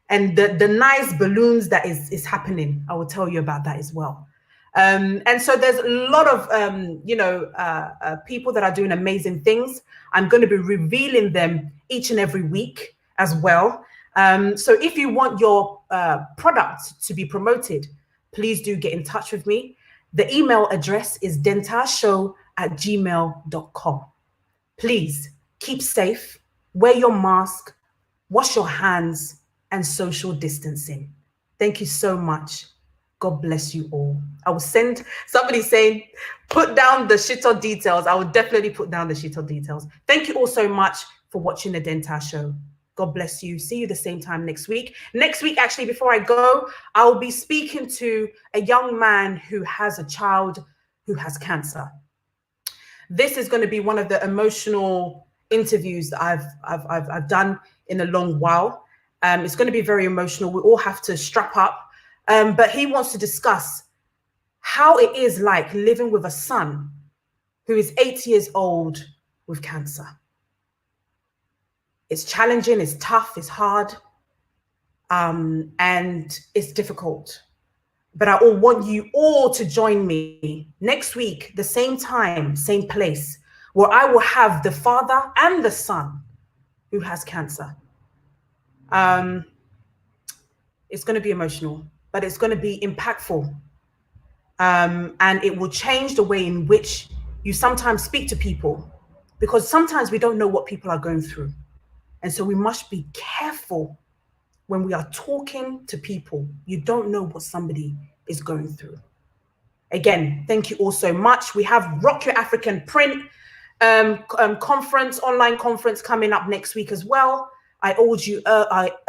And the nice balloons that is happening, I will tell you about that as well. And so there's a lot of, people that are doing amazing things. I'm going to be revealing them each and every week as well. So if you want your product to be please do get in touch with me. The email address is dentashow@gmail.com. Please keep safe, wear your mask, wash your hands, and social distancing. Thank you so much. God bless you all. I will send somebody saying, put down the shito details. I will definitely put down the shito details. Thank you all so much for watching the Denta Show. God bless you. See you the same time next week. Next week, actually, before I go, I'll be speaking to a young man who has a child who has cancer. This is going to be one of the emotional interviews that I've done in a long while. It's going to be very emotional. We all have to strap up. But he wants to discuss how it is like living with a son who is 8 years old with cancer. It's challenging, it's tough, it's hard, and it's difficult. But I want you all to join me next week, the same time, same place, where I will have the father and the son who has cancer. It's going to be emotional, but it's going to be impactful. And it will change the way in which you sometimes speak to people, because sometimes we don't know what people are going through. And so we must be careful when we are talking to people. You don't know what somebody is going through. Again, thank you all so much. We have Rock Your African Print conference, online conference coming up next week as well. I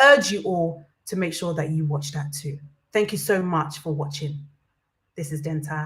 urge you all to make sure that you watch that too. Thank you so much for watching. This is Denta.